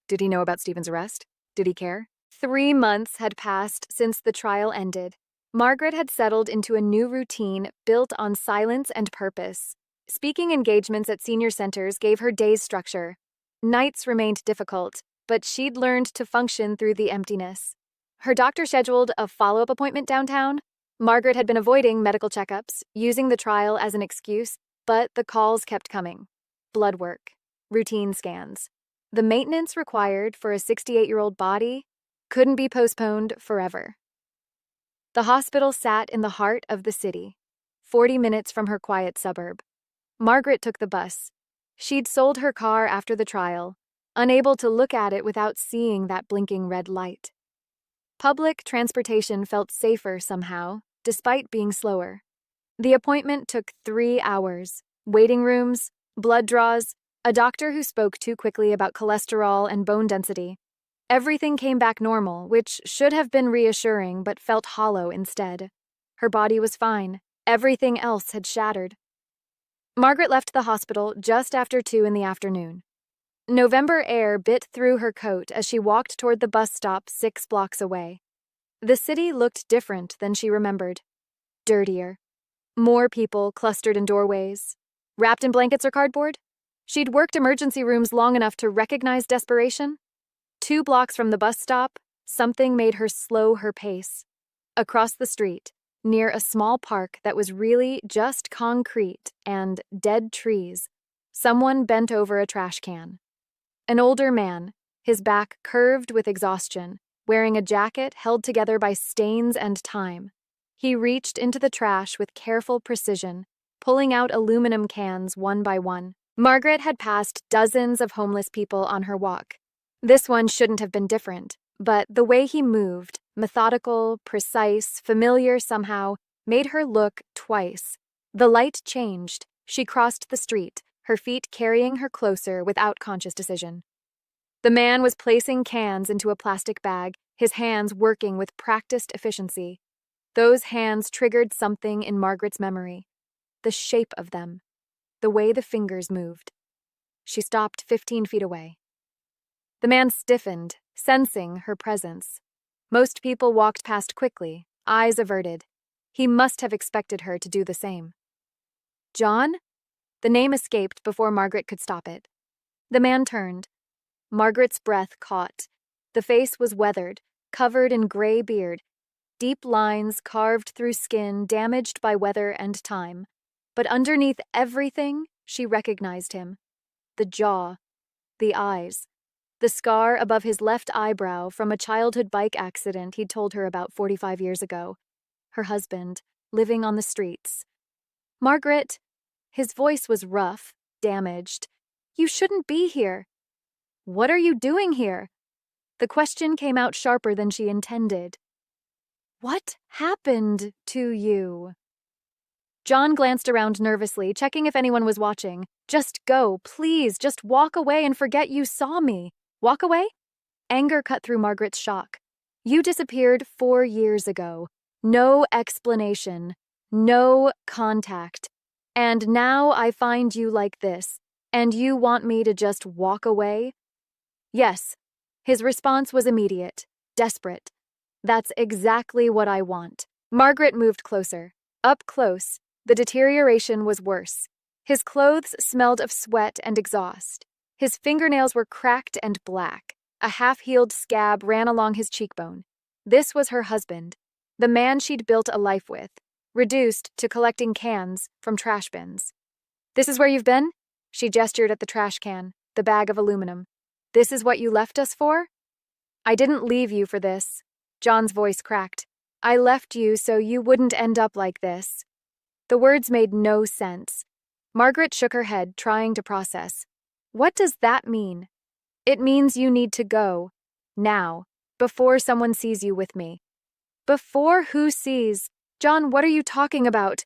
Did he know about Stephen's arrest? Did he care? 3 months had passed since the trial ended. Margaret had settled into a new routine built on silence and purpose. Speaking engagements at senior centers gave her days structure. Nights remained difficult, but she'd learned to function through the emptiness. Her doctor scheduled a follow-up appointment downtown. Margaret had been avoiding medical checkups, using the trial as an excuse, but the calls kept coming. Blood work, routine scans. The maintenance required for a 68-year-old body couldn't be postponed forever. The hospital sat in the heart of the city, 40 minutes from her quiet suburb. Margaret took the bus. She'd sold her car after the trial, unable to look at it without seeing that blinking red light. Public transportation felt safer somehow, despite being slower. The appointment took 3 hours. Waiting rooms, blood draws, a doctor who spoke too quickly about cholesterol and bone density. Everything came back normal, which should have been reassuring but felt hollow instead. Her body was fine. Everything else had shattered. Margaret left the hospital just after 2 in the afternoon. November air bit through her coat as she walked toward the bus stop 6 blocks away. The city looked different than she remembered. Dirtier. More people clustered in doorways. Wrapped in blankets or cardboard? She'd worked emergency rooms long enough to recognize desperation. 2 blocks from the bus stop, something made her slow her pace. Across the street, near a small park that was really just concrete and dead trees, someone bent over a trash can. An older man, his back curved with exhaustion, wearing a jacket held together by stains and time. He reached into the trash with careful precision, pulling out aluminum cans one by one. Margaret had passed dozens of homeless people on her walk. This one shouldn't have been different, but the way he moved, methodical, precise, familiar somehow, made her look twice. The light changed. She crossed the street, her feet carrying her closer without conscious decision. The man was placing cans into a plastic bag, his hands working with practiced efficiency. Those hands triggered something in Margaret's memory. The shape of them. The way the fingers moved. She stopped 15 feet away. The man stiffened, sensing her presence. Most people walked past quickly, eyes averted. He must have expected her to do the same. John? The name escaped before Margaret could stop it. The man turned. Margaret's breath caught. The face was weathered, covered in gray beard, deep lines carved through skin damaged by weather and time. But underneath everything, she recognized him. The jaw, the eyes, the scar above his left eyebrow from a childhood bike accident he'd told her about 45 years ago. Her husband, living on the streets. Margaret, his voice was rough, damaged. You shouldn't be here. What are you doing here? The question came out sharper than she intended. What happened to you? John glanced around nervously, checking if anyone was watching. Just go, please, just walk away and forget you saw me. Walk away? Anger cut through Margaret's shock. You disappeared 4 years ago. No explanation. No contact. And now I find you like this, and you want me to just walk away? Yes. His response was immediate, desperate. That's exactly what I want. Margaret moved closer. Up close, the deterioration was worse. His clothes smelled of sweat and exhaust. His fingernails were cracked and black. A half-healed scab ran along his cheekbone. This was her husband, the man she'd built a life with, reduced to collecting cans from trash bins. This is where you've been? She gestured at the trash can, the bag of aluminum. This is what you left us for? I didn't leave you for this. John's voice cracked. I left you so you wouldn't end up like this. The words made no sense. Margaret shook her head, trying to process. What does that mean? It means you need to go. Now. Before someone sees you with me. Before who sees? John, what are you talking about?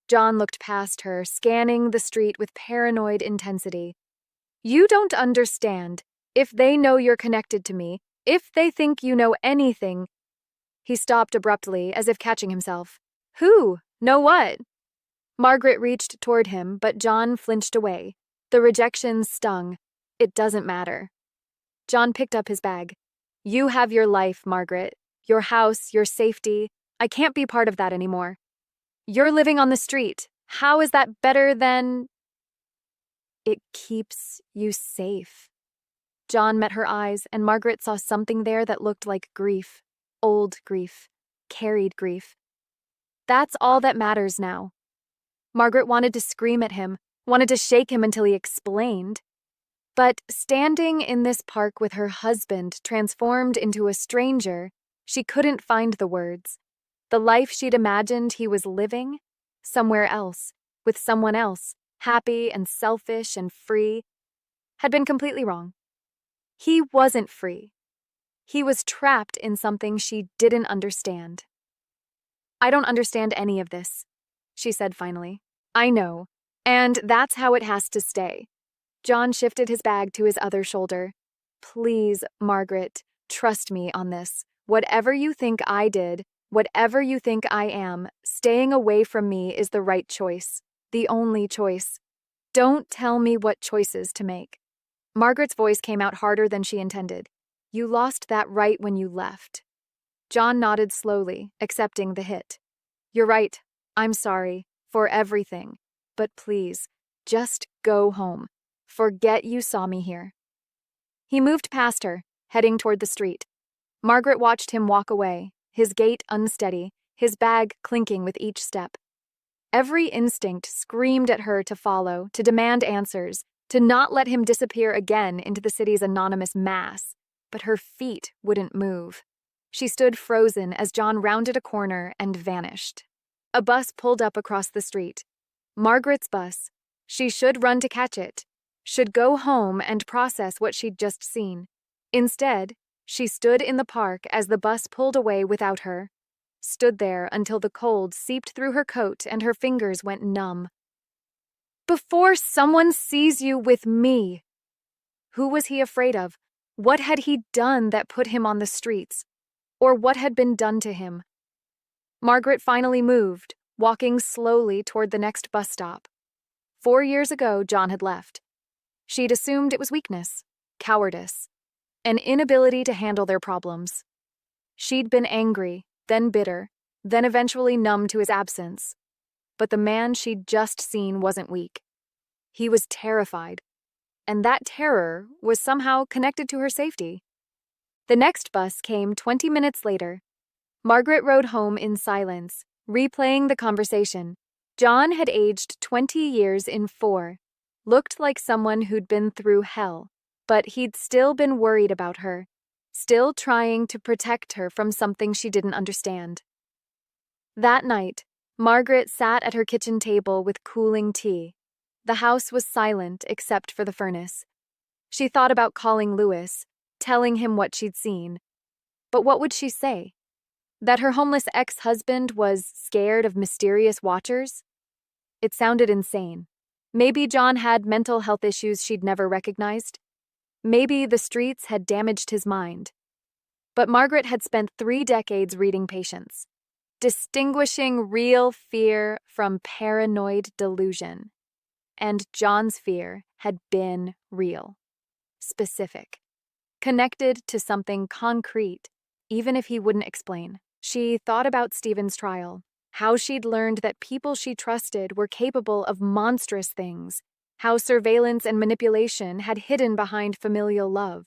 John looked past her, scanning the street with paranoid intensity. You don't understand. If they know you're connected to me, if they think you know anything. He stopped abruptly, as if catching himself. Who? Know what? Margaret reached toward him, but John flinched away. The rejection stung. It doesn't matter. John picked up his bag. You have your life, Margaret. Your house, your safety. I can't be part of that anymore. You're living on the street. How is that better than... It keeps you safe. John met her eyes, and Margaret saw something there that looked like grief. Old grief. Carried grief. That's all that matters now. Margaret wanted to scream at him, wanted to shake him until he explained. But standing in this park with her husband transformed into a stranger, she couldn't find the words. The life she'd imagined he was living, somewhere else, with someone else, happy and selfish and free, had been completely wrong. He wasn't free. He was trapped in something she didn't understand. I don't understand any of this, she said finally. I know, and that's how it has to stay. John shifted his bag to his other shoulder. Please, Margaret, trust me on this. Whatever you think I did, whatever you think I am, staying away from me is the right choice. The only choice. Don't tell me what choices to make. Margaret's voice came out harder than she intended. You lost that right when you left. John nodded slowly, accepting the hit. You're right. I'm sorry for everything. But please, just go home. Forget you saw me here. He moved past her, heading toward the street. Margaret watched him walk away, his gait unsteady, his bag clinking with each step. Every instinct screamed at her to follow, to demand answers, to not let him disappear again into the city's anonymous mass. But her feet wouldn't move. She stood frozen as John rounded a corner and vanished. A bus pulled up across the street. Margaret's bus. She should run to catch it, should go home and process what she'd just seen. Instead, she stood in the park as the bus pulled away without her. Stood there until the cold seeped through her coat and her fingers went numb. Before someone sees you with me! Who was he afraid of? What had he done that put him on the streets? Or what had been done to him? Margaret finally moved, walking slowly toward the next bus stop. 4 years ago, John had left. She'd assumed it was weakness, cowardice, an inability to handle their problems. She'd been angry, then bitter, then eventually numb to his absence. But the man she'd just seen wasn't weak. He was terrified, and that terror was somehow connected to her safety. The next bus came 20 minutes later. Margaret rode home in silence, replaying the conversation. John had aged 20 years in 4, looked like someone who'd been through hell, but he'd still been worried about her, still trying to protect her from something she didn't understand. That night, Margaret sat at her kitchen table with cooling tea. The house was silent except for the furnace. She thought about calling Louis, telling him what she'd seen. But what would she say? That her homeless ex-husband was scared of mysterious watchers? It sounded insane. Maybe John had mental health issues she'd never recognized. Maybe the streets had damaged his mind. But Margaret had spent 3 decades reading patients, distinguishing real fear from paranoid delusion. And John's fear had been real, specific, connected to something concrete, even if he wouldn't explain. She thought about Stephen's trial, how she'd learned that people she trusted were capable of monstrous things, how surveillance and manipulation had hidden behind familial love.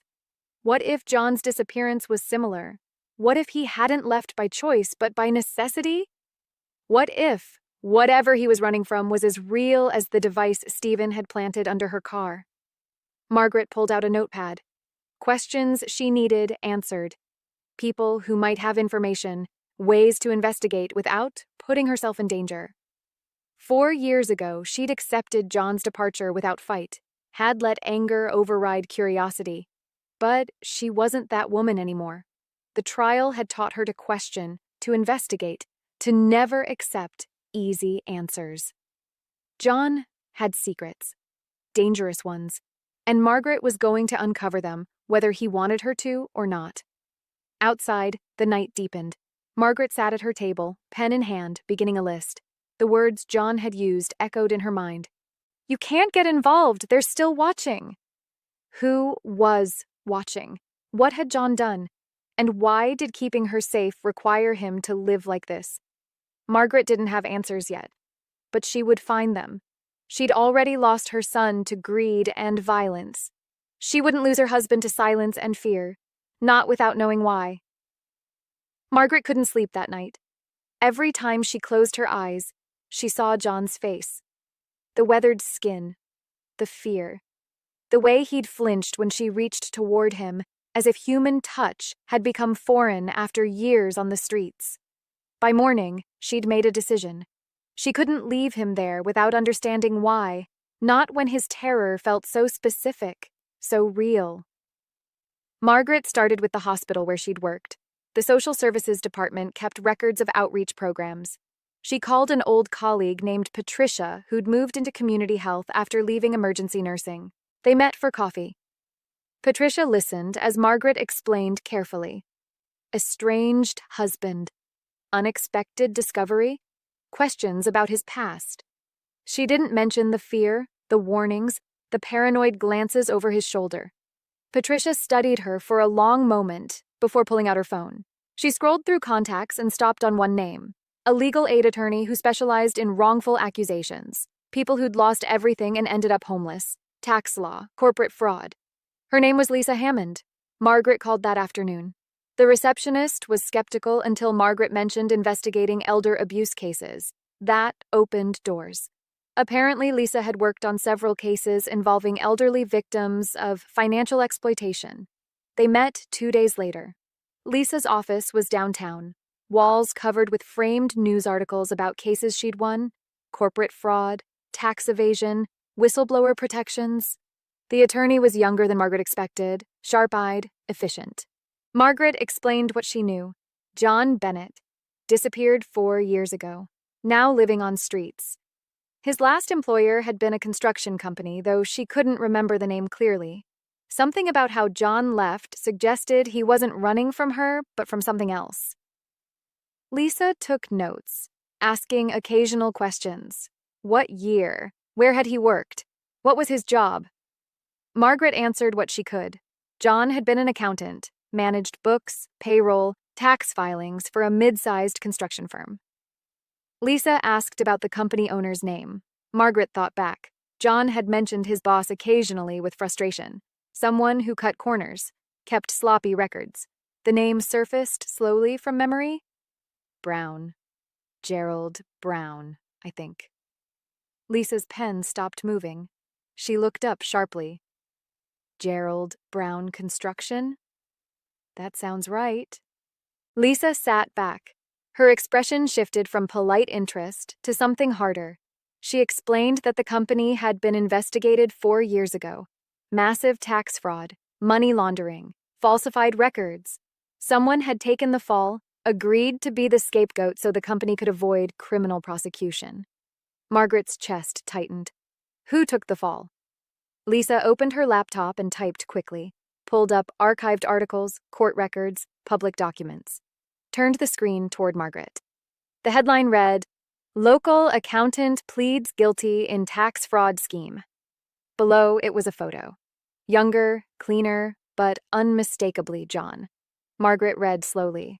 What if John's disappearance was similar? What if he hadn't left by choice but by necessity? What if whatever he was running from was as real as the device Stephen had planted under her car? Margaret pulled out a notepad. Questions she needed answered. People who might have information, ways to investigate without putting herself in danger. 4 years ago, she'd accepted John's departure without fight, had let anger override curiosity. But she wasn't that woman anymore. The trial had taught her to question, to investigate, to never accept easy answers. John had secrets, dangerous ones, and Margaret was going to uncover them, whether he wanted her to or not. Outside, the night deepened. Margaret sat at her table, pen in hand, beginning a list. The words John had used echoed in her mind. You can't get involved, they're still watching. Who was watching? What had John done? And why did keeping her safe require him to live like this? Margaret didn't have answers yet, but she would find them. She'd already lost her son to greed and violence. She wouldn't lose her husband to silence and fear, not without knowing why. Margaret couldn't sleep that night. Every time she closed her eyes, she saw John's face. The weathered skin, the fear, the way he'd flinched when she reached toward him, as if human touch had become foreign after years on the streets. By morning, she'd made a decision. She couldn't leave him there without understanding why, not when his terror felt so specific, so real. Margaret started with the hospital where she'd worked. The social services department kept records of outreach programs. She called an old colleague named Patricia who'd moved into community health after leaving emergency nursing. They met for coffee. Patricia listened as Margaret explained carefully. Estranged husband. Unexpected discovery. Questions about his past. She didn't mention the fear, the warnings, the paranoid glances over his shoulder. Patricia studied her for a long moment before pulling out her phone. She scrolled through contacts and stopped on one name, a legal aid attorney who specialized in wrongful accusations, people who'd lost everything and ended up homeless, tax law, corporate fraud. Her name was Lisa Hammond. Margaret called that afternoon. The receptionist was skeptical until Margaret mentioned investigating elder abuse cases. That opened doors. Apparently, Lisa had worked on several cases involving elderly victims of financial exploitation. They met 2 days later. Lisa's office was downtown, walls covered with framed news articles about cases she'd won, corporate fraud, tax evasion, whistleblower protections. The attorney was younger than Margaret expected, sharp-eyed, efficient. Margaret explained what she knew. John Bennett disappeared 4 years ago, now living on streets. His last employer had been a construction company, though she couldn't remember the name clearly. Something about how John left suggested he wasn't running from her, but from something else. Lisa took notes, asking occasional questions. What year? Where had he worked? What was his job? Margaret answered what she could. John had been an accountant, managed books, payroll, tax filings for a mid-sized construction firm. Lisa asked about the company owner's name. Margaret thought back. John had mentioned his boss occasionally with frustration. Someone who cut corners, kept sloppy records. The name surfaced slowly from memory. Brown. Gerald Brown, I think. Lisa's pen stopped moving. She looked up sharply. Gerald Brown Construction? That sounds right. Lisa sat back. Her expression shifted from polite interest to something harder. She explained that the company had been investigated 4 years ago. Massive tax fraud, money laundering, falsified records. Someone had taken the fall, agreed to be the scapegoat so the company could avoid criminal prosecution. Margaret's chest tightened. Who took the fall? Lisa opened her laptop and typed quickly, pulled up archived articles, court records, public documents. Turned the screen toward Margaret. The headline read, "Local Accountant Pleads Guilty in Tax Fraud Scheme." Below, it was a photo. Younger, cleaner, but unmistakably John. Margaret read slowly.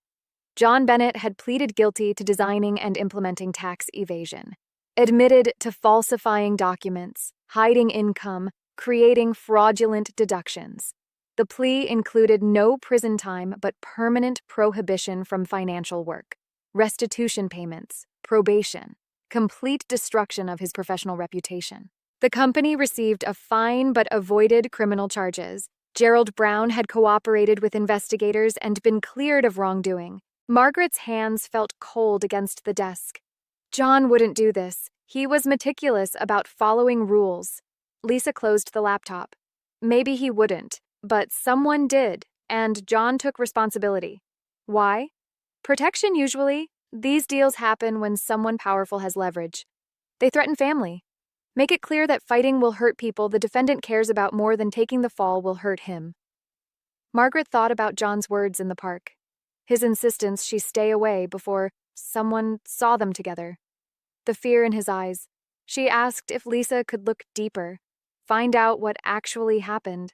John Bennett had pleaded guilty to designing and implementing tax evasion, admitted to falsifying documents, hiding income, creating fraudulent deductions. The plea included no prison time but permanent prohibition from financial work, restitution payments, probation, complete destruction of his professional reputation. The company received a fine but avoided criminal charges. Gerald Brown had cooperated with investigators and been cleared of wrongdoing. Margaret's hands felt cold against the desk. John wouldn't do this. He was meticulous about following rules. Lisa closed the laptop. Maybe he wouldn't, but someone did, and John took responsibility. Why? Protection usually. These deals happen when someone powerful has leverage. They threaten family. Make it clear that fighting will hurt people the defendant cares about more than taking the fall will hurt him. Margaret thought about John's words in the park. His insistence she stay away before someone saw them together. The fear in his eyes. She asked if Lisa could look deeper, find out what actually happened.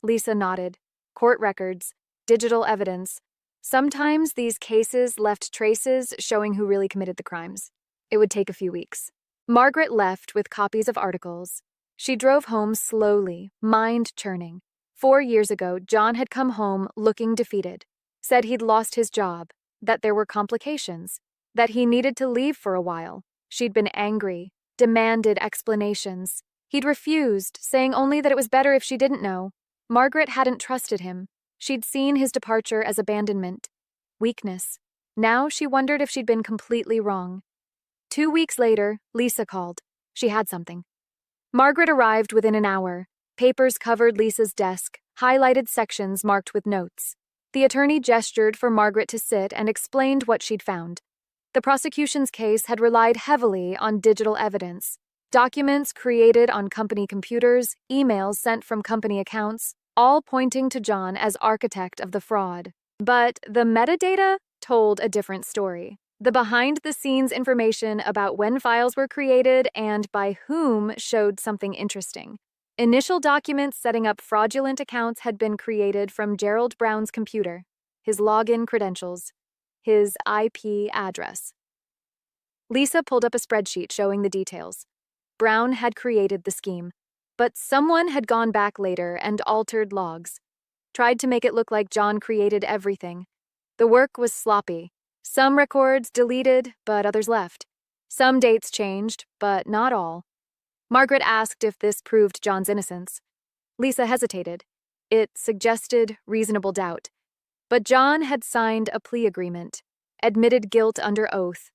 Lisa nodded. Court records, digital evidence. Sometimes these cases left traces showing who really committed the crimes. It would take a few weeks. Margaret left with copies of articles. She drove home slowly, mind churning. 4 years ago, John had come home looking defeated, said he'd lost his job, that there were complications, that he needed to leave for a while. She'd been angry, demanded explanations. He'd refused, saying only that it was better if she didn't know. Margaret hadn't trusted him. She'd seen his departure as abandonment, weakness. Now she wondered if she'd been completely wrong. 2 weeks later, Lisa called. She had something. Margaret arrived within an hour. Papers covered Lisa's desk, highlighted sections marked with notes. The attorney gestured for Margaret to sit and explained what she'd found. The prosecution's case had relied heavily on digital evidence. Documents created on company computers, emails sent from company accounts, all pointing to John as architect of the fraud. But the metadata told a different story. The behind-the-scenes information about when files were created and by whom showed something interesting. Initial documents setting up fraudulent accounts had been created from Gerald Brown's computer, his login credentials, his IP address. Lisa pulled up a spreadsheet showing the details. Brown had created the scheme, but someone had gone back later and altered logs, tried to make it look like John created everything. The work was sloppy. Some records deleted, but others left. Some dates changed, but not all. Margaret asked if this proved John's innocence. Lisa hesitated. It suggested reasonable doubt. But John had signed a plea agreement, admitted guilt under oath.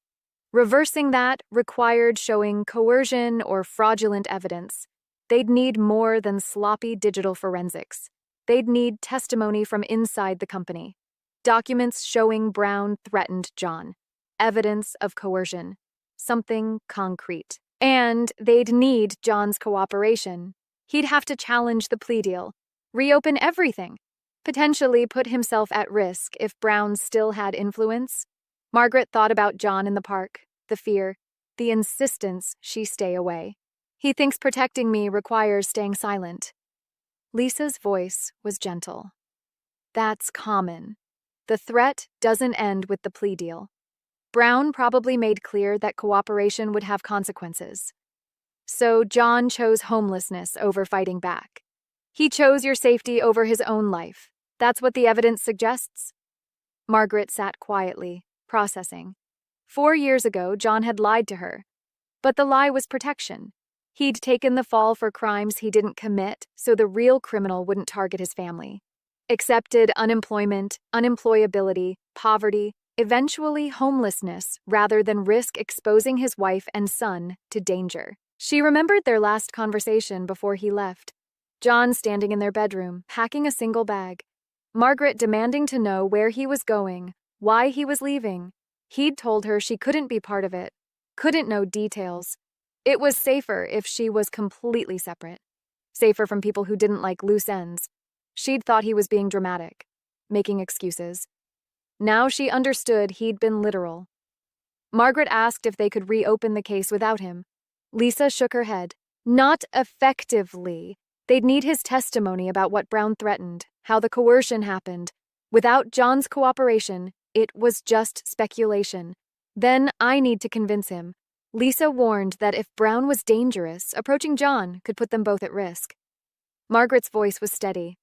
Reversing that required showing coercion or fraudulent evidence. They'd need more than sloppy digital forensics. They'd need testimony from inside the company. Documents showing Brown threatened John. Evidence of coercion. Something concrete. And they'd need John's cooperation. He'd have to challenge the plea deal, reopen everything, potentially put himself at risk if Brown still had influence. Margaret thought about John in the park, the fear, the insistence she stay away. He thinks protecting me requires staying silent. Lisa's voice was gentle. That's common. The threat doesn't end with the plea deal. Brown probably made clear that cooperation would have consequences. So John chose homelessness over fighting back. He chose your safety over his own life. That's what the evidence suggests? Margaret sat quietly, processing. 4 years ago, John had lied to her. But the lie was protection. He'd taken the fall for crimes he didn't commit so the real criminal wouldn't target his family. Accepted unemployment, unemployability, poverty, eventually homelessness, rather than risk exposing his wife and son to danger. She remembered their last conversation before he left. John standing in their bedroom, packing a single bag. Margaret demanding to know where he was going, why he was leaving. He'd told her she couldn't be part of it, couldn't know details. It was safer if she was completely separate. Safer from people who didn't like loose ends. She'd thought he was being dramatic, making excuses. Now she understood he'd been literal. Margaret asked if they could reopen the case without him. Lisa shook her head. Not effectively. They'd need his testimony about what Brown threatened, how the coercion happened. Without John's cooperation, it was just speculation. Then I need to convince him. Lisa warned that if Brown was dangerous, approaching John could put them both at risk. Margaret's voice was steady.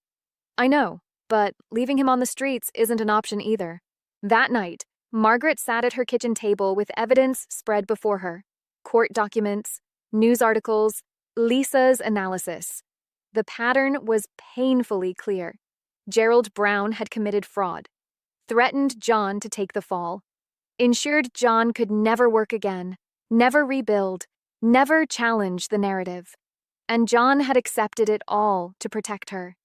I know, but leaving him on the streets isn't an option either. That night, Margaret sat at her kitchen table with evidence spread before her. Court documents, news articles, Lisa's analysis. The pattern was painfully clear. Gerald Brown had committed fraud, threatened John to take the fall, ensured John could never work again, never rebuild, never challenge the narrative. And John had accepted it all to protect her.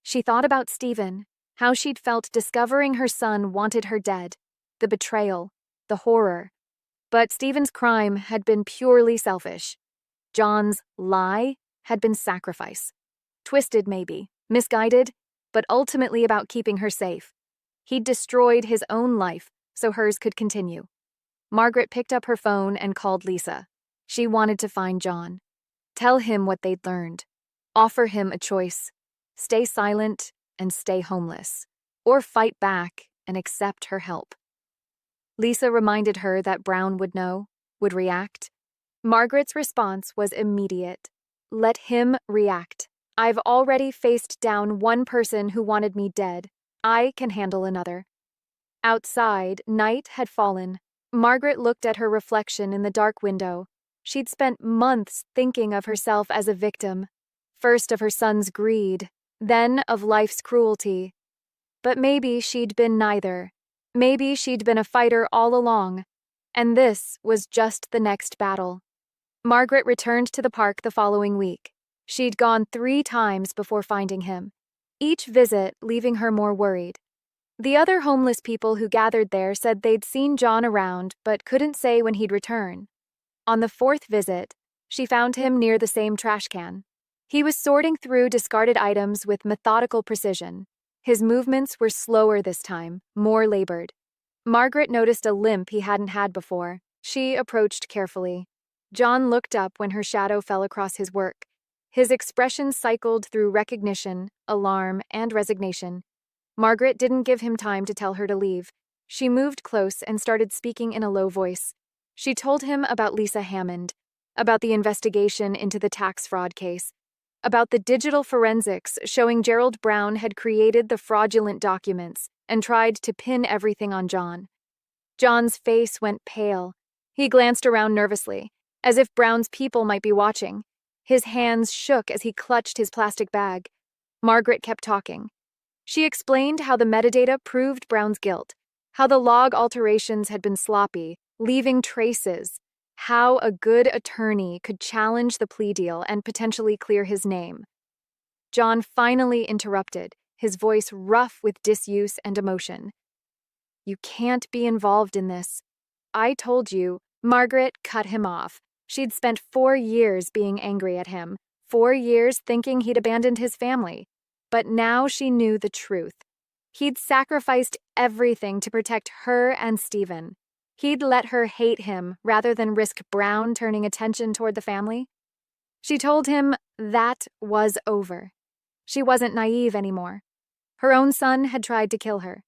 She thought about Stephen, how she'd felt discovering her son wanted her dead, the betrayal, the horror. But Stephen's crime had been purely selfish. John's lie had been sacrifice. Twisted maybe, misguided, but ultimately about keeping her safe. He'd destroyed his own life so hers could continue. Margaret picked up her phone and called Lisa. She wanted to find John. Tell him what they'd learned. Offer him a choice. Stay silent and stay homeless, or fight back and accept her help. Lisa reminded her that Brown would know, would react. Margaret's response was immediate. Let him react. I've already faced down one person who wanted me dead. I can handle another. Outside, night had fallen. Margaret looked at her reflection in the dark window. She'd spent months thinking of herself as a victim, first of her son's greed, then of life's cruelty. But maybe she'd been neither. Maybe she'd been a fighter all along, and this was just the next battle. Margaret returned to the park the following week. She'd gone 3 times before finding him, each visit leaving her more worried. The other homeless people who gathered there said they'd seen John around but couldn't say when he'd return. On the 4th visit, she found him near the same trash can. He was sorting through discarded items with methodical precision. His movements were slower this time, more labored. Margaret noticed a limp he hadn't had before. She approached carefully. John looked up when her shadow fell across his work. His expression cycled through recognition, alarm, and resignation. Margaret didn't give him time to tell her to leave. She moved close and started speaking in a low voice. She told him about Lisa Hammond, about the investigation into the tax fraud case, about the digital forensics showing Gerald Brown had created the fraudulent documents and tried to pin everything on John. John's face went pale. He glanced around nervously, as if Brown's people might be watching. His hands shook as he clutched his plastic bag. Margaret kept talking. She explained how the metadata proved Brown's guilt, how the log alterations had been sloppy, leaving traces, how a good attorney could challenge the plea deal and potentially clear his name. John finally interrupted, his voice rough with disuse and emotion. "You can't be involved in this. I told you." Margaret cut him off. She'd spent 4 years being angry at him, 4 years thinking he'd abandoned his family. But now she knew the truth. He'd sacrificed everything to protect her and Stephen. He'd let her hate him rather than risk Brown turning attention toward the family. She told him that was over. She wasn't naive anymore. Her own son had tried to kill her.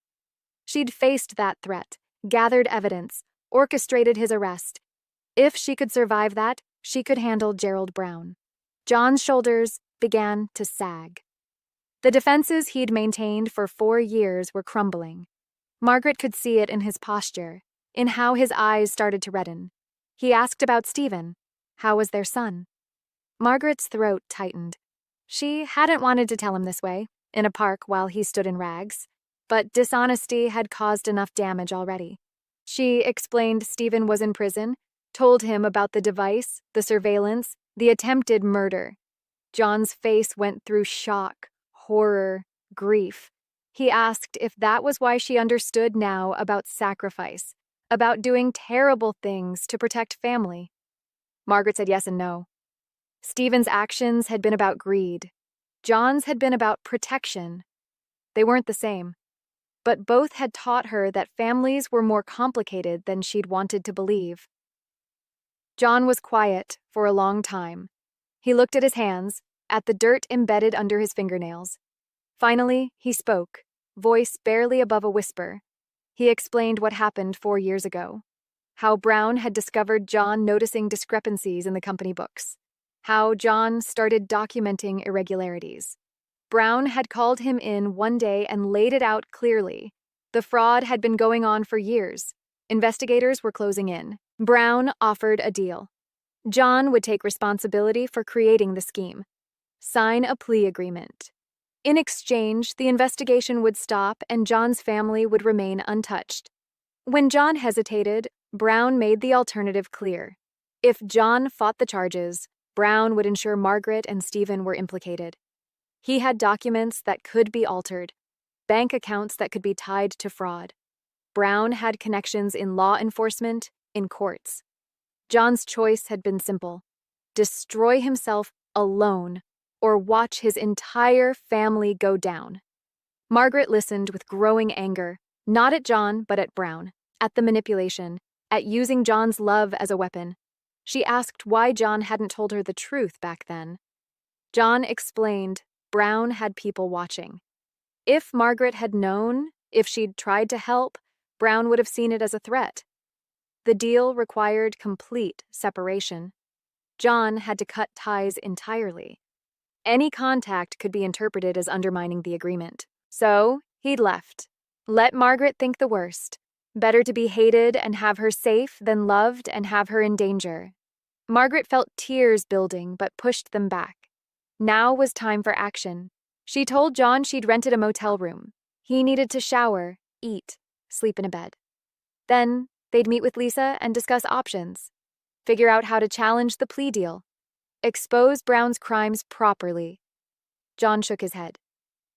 She'd faced that threat, gathered evidence, orchestrated his arrest. If she could survive that, she could handle Gerald Brown. John's shoulders began to sag. The defenses he'd maintained for 4 years were crumbling. Margaret could see it in his posture, in how his eyes started to redden. He asked about Stephen. How was their son? Margaret's throat tightened. She hadn't wanted to tell him this way, in a park while he stood in rags, but dishonesty had caused enough damage already. She explained Stephen was in prison, told him about the device, the surveillance, the attempted murder. John's face went through shock, horror, grief. He asked if that was why she understood now about sacrifice, about doing terrible things to protect family. Margaret said yes and no. Stephen's actions had been about greed. John's had been about protection. They weren't the same, but both had taught her that families were more complicated than she'd wanted to believe. John was quiet for a long time. He looked at his hands, at the dirt embedded under his fingernails. Finally, he spoke, voice barely above a whisper. He explained what happened 4 years ago. How Brown had discovered John noticing discrepancies in the company books. How John started documenting irregularities. Brown had called him in one day and laid it out clearly. The fraud had been going on for years. Investigators were closing in. Brown offered a deal. John would take responsibility for creating the scheme. Sign a plea agreement. In exchange, the investigation would stop and John's family would remain untouched. When John hesitated, Brown made the alternative clear. If John fought the charges, Brown would ensure Margaret and Stephen were implicated. He had documents that could be altered, bank accounts that could be tied to fraud. Brown had connections in law enforcement, in courts. John's choice had been simple: destroy himself alone, or watch his entire family go down. Margaret listened with growing anger, not at John, but at Brown, at the manipulation, at using John's love as a weapon. She asked why John hadn't told her the truth back then. John explained Brown had people watching. If Margaret had known, if she'd tried to help, Brown would have seen it as a threat. The deal required complete separation. John had to cut ties entirely. Any contact could be interpreted as undermining the agreement. So, he'd left. Let Margaret think the worst. Better to be hated and have her safe than loved and have her in danger. Margaret felt tears building but pushed them back. Now was time for action. She told John she'd rented a motel room. He needed to shower, eat, sleep in a bed. Then, they'd meet with Lisa and discuss options. Figure out how to challenge the plea deal. Expose Brown's crimes properly. John shook his head.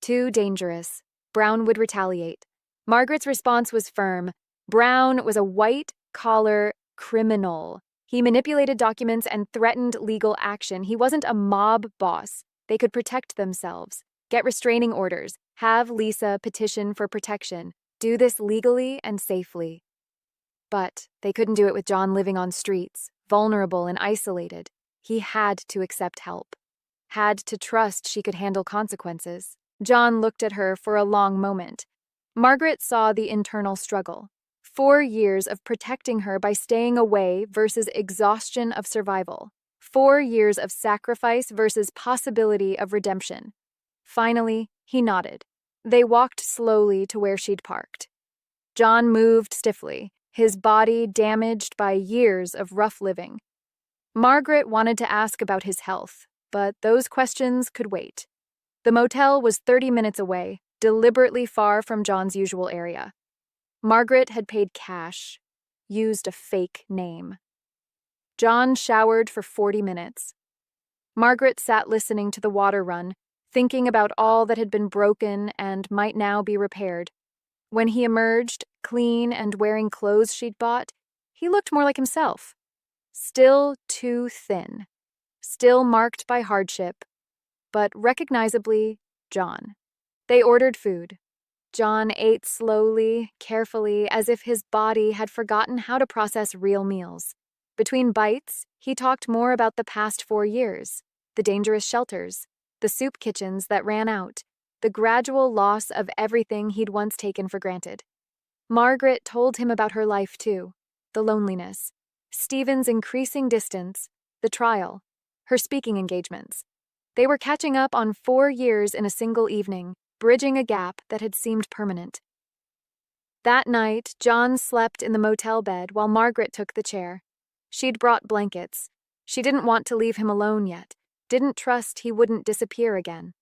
Too dangerous. Brown would retaliate. Margaret's response was firm. Brown was a white-collar criminal. He manipulated documents and threatened legal action. He wasn't a mob boss. They could protect themselves, get restraining orders, have Lisa petition for protection. do this legally and safely. But they couldn't do it with John living on streets, vulnerable and isolated. He had to accept help, had to trust she could handle consequences. John looked at her for a long moment. Margaret saw the internal struggle. 4 years of protecting her by staying away versus exhaustion of survival. 4 years of sacrifice versus possibility of redemption. Finally, he nodded. They walked slowly to where she'd parked. John moved stiffly, his body damaged by years of rough living. Margaret wanted to ask about his health, but those questions could wait. The motel was 30 minutes away, deliberately far from John's usual area. Margaret had paid cash, used a fake name. John showered for 40 minutes. Margaret sat listening to the water run, thinking about all that had been broken and might now be repaired. When he emerged, clean and wearing clothes she'd bought, he looked more like himself. Still too thin. Still marked by hardship, but recognizably John. They ordered food. John ate slowly, carefully, as if his body had forgotten how to process real meals. Between bites, he talked more about the past 4 years, the dangerous shelters, the soup kitchens that ran out, the gradual loss of everything he'd once taken for granted. Margaret told him about her life too, the loneliness, Stephen's increasing distance, the trial, her speaking engagements. They were catching up on 4 years in a single evening, bridging a gap that had seemed permanent. That night, John slept in the motel bed while Margaret took the chair. She'd brought blankets. She didn't want to leave him alone yet, didn't trust he wouldn't disappear again.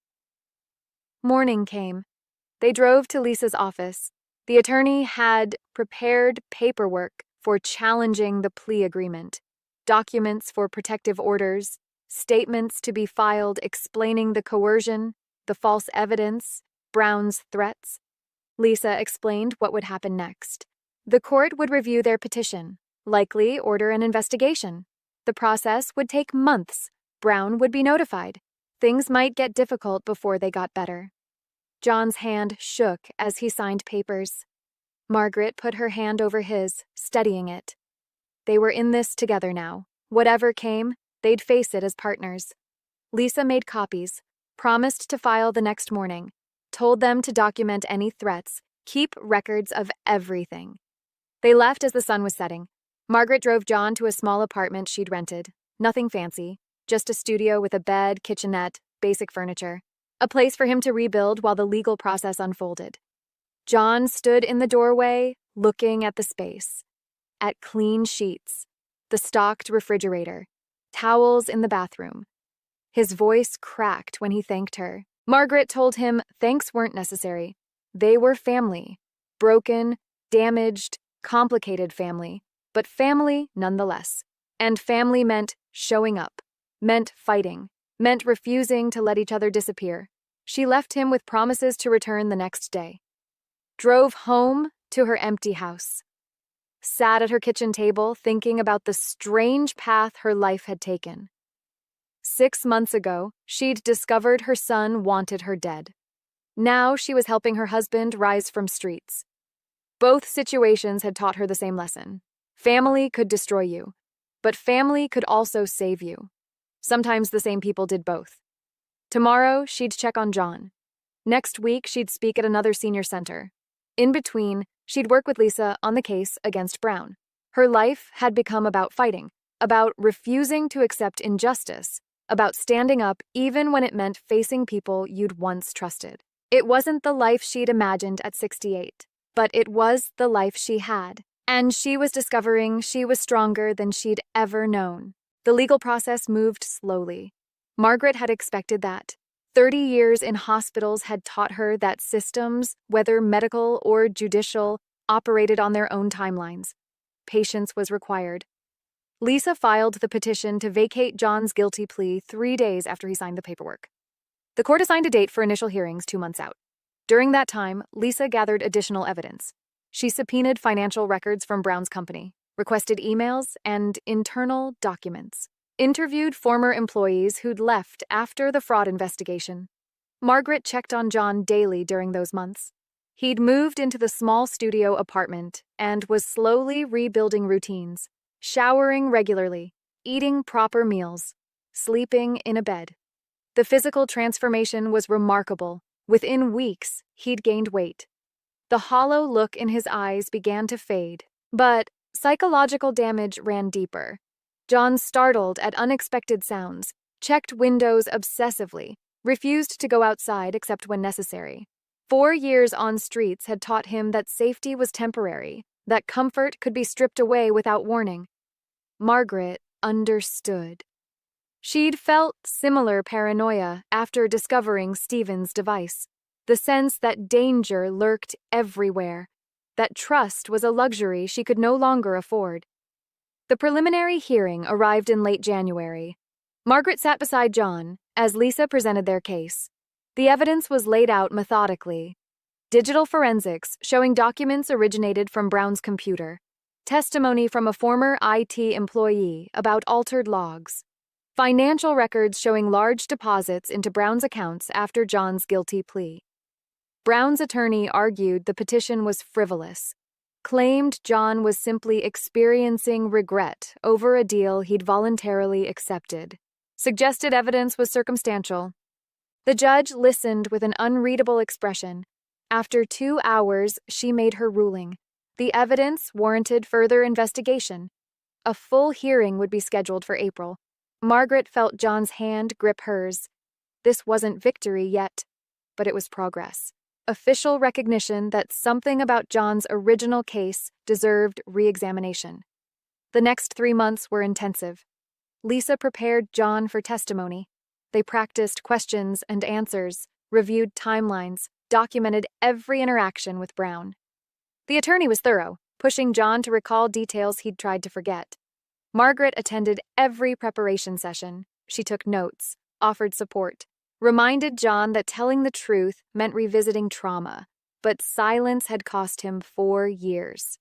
Morning came. They drove to Lisa's office. The attorney had prepared paperwork for challenging the plea agreement, documents for protective orders, statements to be filed explaining the coercion, the false evidence, Brown's threats. Lisa explained what would happen next. The court would review their petition, likely order an investigation. The process would take months. Brown would be notified. Things might get difficult before they got better. John's hand shook as he signed papers. Margaret put her hand over his, steadying it. They were in this together now. Whatever came, they'd face it as partners. Lisa made copies, promised to file the next morning, told them to document any threats, keep records of everything. They left as the sun was setting. Margaret drove John to a small apartment she'd rented. Nothing fancy, just a studio with a bed, kitchenette, basic furniture. A place for him to rebuild while the legal process unfolded. John stood in the doorway, looking at the space. At clean sheets, the stocked refrigerator, towels in the bathroom. His voice cracked when he thanked her. Margaret told him thanks weren't necessary. They were family. Broken, damaged, complicated family. But family nonetheless. And family meant showing up, meant fighting, meant refusing to let each other disappear. She left him with promises to return the next day. Drove home to her empty house. Sat at her kitchen table thinking about the strange path her life had taken. 6 months ago, she'd discovered her son wanted her dead. Now she was helping her husband rise from streets. Both situations had taught her the same lesson. Family could destroy you, but family could also save you. Sometimes the same people did both. Tomorrow, she'd check on John. Next week, she'd speak at another senior center. In between, she'd work with Lisa on the case against Brown. Her life had become about fighting, about refusing to accept injustice, about standing up even when it meant facing people you'd once trusted. It wasn't the life she'd imagined at 68, but it was the life she had, and she was discovering she was stronger than she'd ever known. The legal process moved slowly. Margaret had expected that. 30 years in hospitals had taught her that systems, whether medical or judicial, operated on their own timelines. Patience was required. Lisa filed the petition to vacate John's guilty plea 3 days after he signed the paperwork. The court assigned a date for initial hearings 2 months out. During that time, Lisa gathered additional evidence. She subpoenaed financial records from Brown's company, requested emails and internal documents, interviewed former employees who'd left after the fraud investigation. Margaret checked on John daily during those months. He'd moved into the small studio apartment and was slowly rebuilding routines, showering regularly, eating proper meals, sleeping in a bed. The physical transformation was remarkable. Within weeks, he'd gained weight. The hollow look in his eyes began to fade, but psychological damage ran deeper. John startled at unexpected sounds, checked windows obsessively, refused to go outside except when necessary. 4 years on streets had taught him that safety was temporary, that comfort could be stripped away without warning. Margaret understood. She'd felt similar paranoia after discovering Stephen's device, the sense that danger lurked everywhere, that trust was a luxury she could no longer afford. The preliminary hearing arrived in late January. Margaret sat beside John as Lisa presented their case. The evidence was laid out methodically. Digital forensics showing documents originated from Brown's computer. Testimony from a former IT employee about altered logs. Financial records showing large deposits into Brown's accounts after John's guilty plea. Brown's attorney argued the petition was frivolous, claimed John was simply experiencing regret over a deal he'd voluntarily accepted, suggested evidence was circumstantial. The judge listened with an unreadable expression. After 2 hours, she made her ruling. The evidence warranted further investigation. A full hearing would be scheduled for April. Margaret felt John's hand grip hers. This wasn't victory yet, but it was progress. Official recognition that something about John's original case deserved re-examination. The next 3 months were intensive. Lisa prepared John for testimony. They practiced questions and answers, reviewed timelines, documented every interaction with Brown. The attorney was thorough, pushing John to recall details he'd tried to forget. Margaret attended every preparation session. She took notes, offered support, reminded John that telling the truth meant revisiting trauma, but silence had cost him 4 years.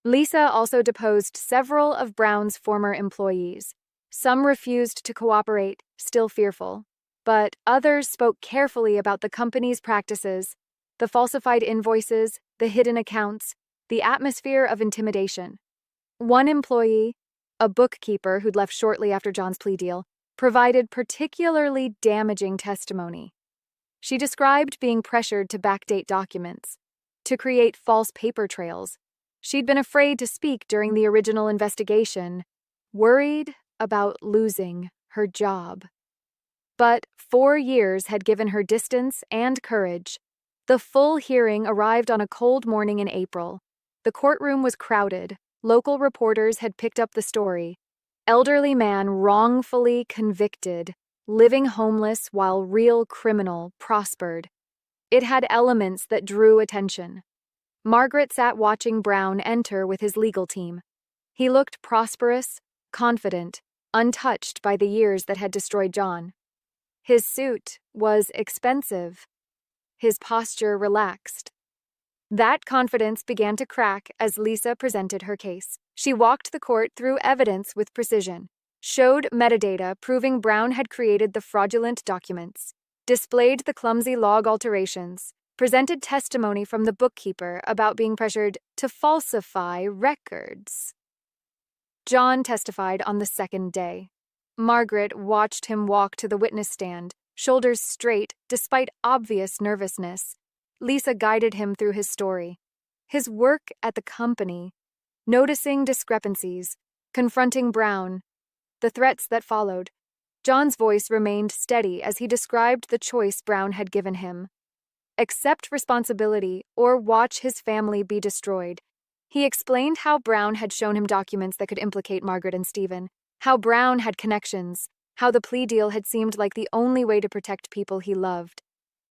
Lisa also deposed several of Brown's former employees. Some refused to cooperate, still fearful, but others spoke carefully about the company's practices, the falsified invoices, the hidden accounts, the atmosphere of intimidation. One employee, a bookkeeper who'd left shortly after John's plea deal, provided particularly damaging testimony. She described being pressured to backdate documents, to create false paper trails. She'd been afraid to speak during the original investigation, worried about losing her job. But 4 years had given her distance and courage. The full hearing arrived on a cold morning in April. The courtroom was crowded. Local reporters had picked up the story. Elderly man wrongfully convicted, living homeless while real criminal prospered. It had elements that drew attention. Margaret sat watching Brown enter with his legal team. He looked prosperous, confident, untouched by the years that had destroyed John. His suit was expensive. His posture relaxed. That confidence began to crack as Lisa presented her case. She walked the court through evidence with precision, showed metadata proving Brown had created the fraudulent documents, displayed the clumsy log alterations, presented testimony from the bookkeeper about being pressured to falsify records. John testified on the second day. Margaret watched him walk to the witness stand, shoulders straight despite obvious nervousness. Lisa guided him through his story, his work at the company, noticing discrepancies, confronting Brown, the threats that followed. John's voice remained steady as he described the choice Brown had given him. Accept responsibility or watch his family be destroyed. He explained how Brown had shown him documents that could implicate Margaret and Stephen, how Brown had connections, how the plea deal had seemed like the only way to protect people he loved.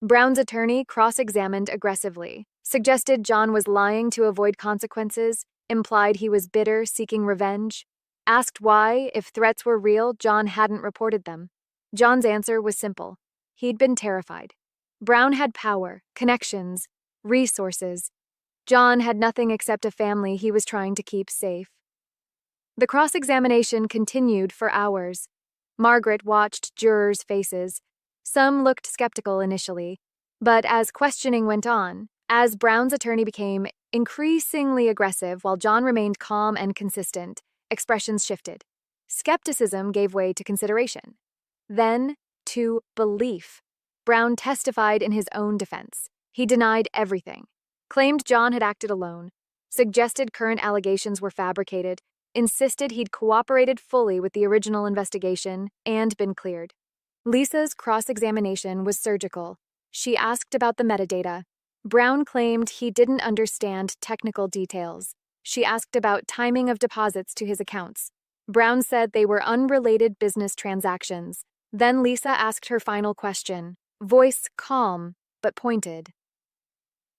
Brown's attorney cross-examined aggressively, suggested John was lying to avoid consequences, implied he was bitter, seeking revenge, asked why, if threats were real, John hadn't reported them. John's answer was simple. He'd been terrified. Brown had power, connections, resources. John had nothing except a family he was trying to keep safe. The cross-examination continued for hours. Margaret watched jurors' faces. Some looked skeptical initially, but as questioning went on, As Brown's attorney became increasingly aggressive while John remained calm and consistent, expressions shifted. Skepticism gave way to consideration. Then to belief. Brown testified in his own defense. He denied everything, claimed John had acted alone, suggested current allegations were fabricated, insisted he'd cooperated fully with the original investigation and been cleared. Lisa's cross-examination was surgical. She asked about the metadata. Brown claimed he didn't understand technical details. She asked about timing of deposits to his accounts. Brown said they were unrelated business transactions. Then Lisa asked her final question, voice calm but pointed.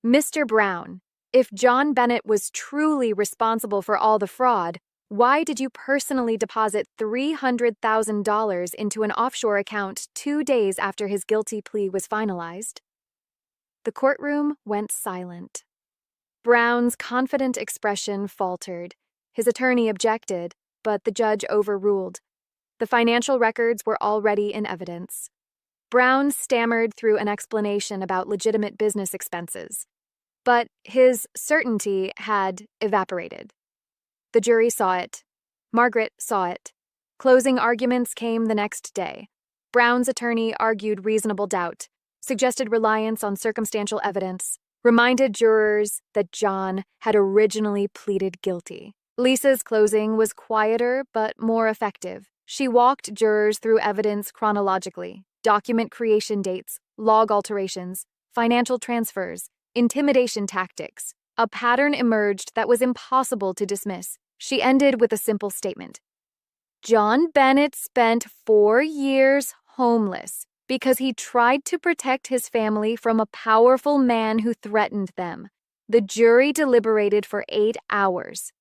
Mr. Brown, if John Bennett was truly responsible for all the fraud, why did you personally deposit $300,000 into an offshore account 2 days after his guilty plea was finalized? The courtroom went silent. Brown's confident expression faltered. His attorney objected, but the judge overruled. The financial records were already in evidence. Brown stammered through an explanation about legitimate business expenses, but his certainty had evaporated. The jury saw it. Margaret saw it. Closing arguments came the next day. Brown's attorney argued reasonable doubt, suggested reliance on circumstantial evidence, reminded jurors that John had originally pleaded guilty. Lisa's closing was quieter but more effective. She walked jurors through evidence chronologically, document creation dates, log alterations, financial transfers, intimidation tactics. A pattern emerged that was impossible to dismiss. She ended with a simple statement. John Bennett spent 4 years homeless because he tried to protect his family from a powerful man who threatened them. The jury deliberated for 8 hours.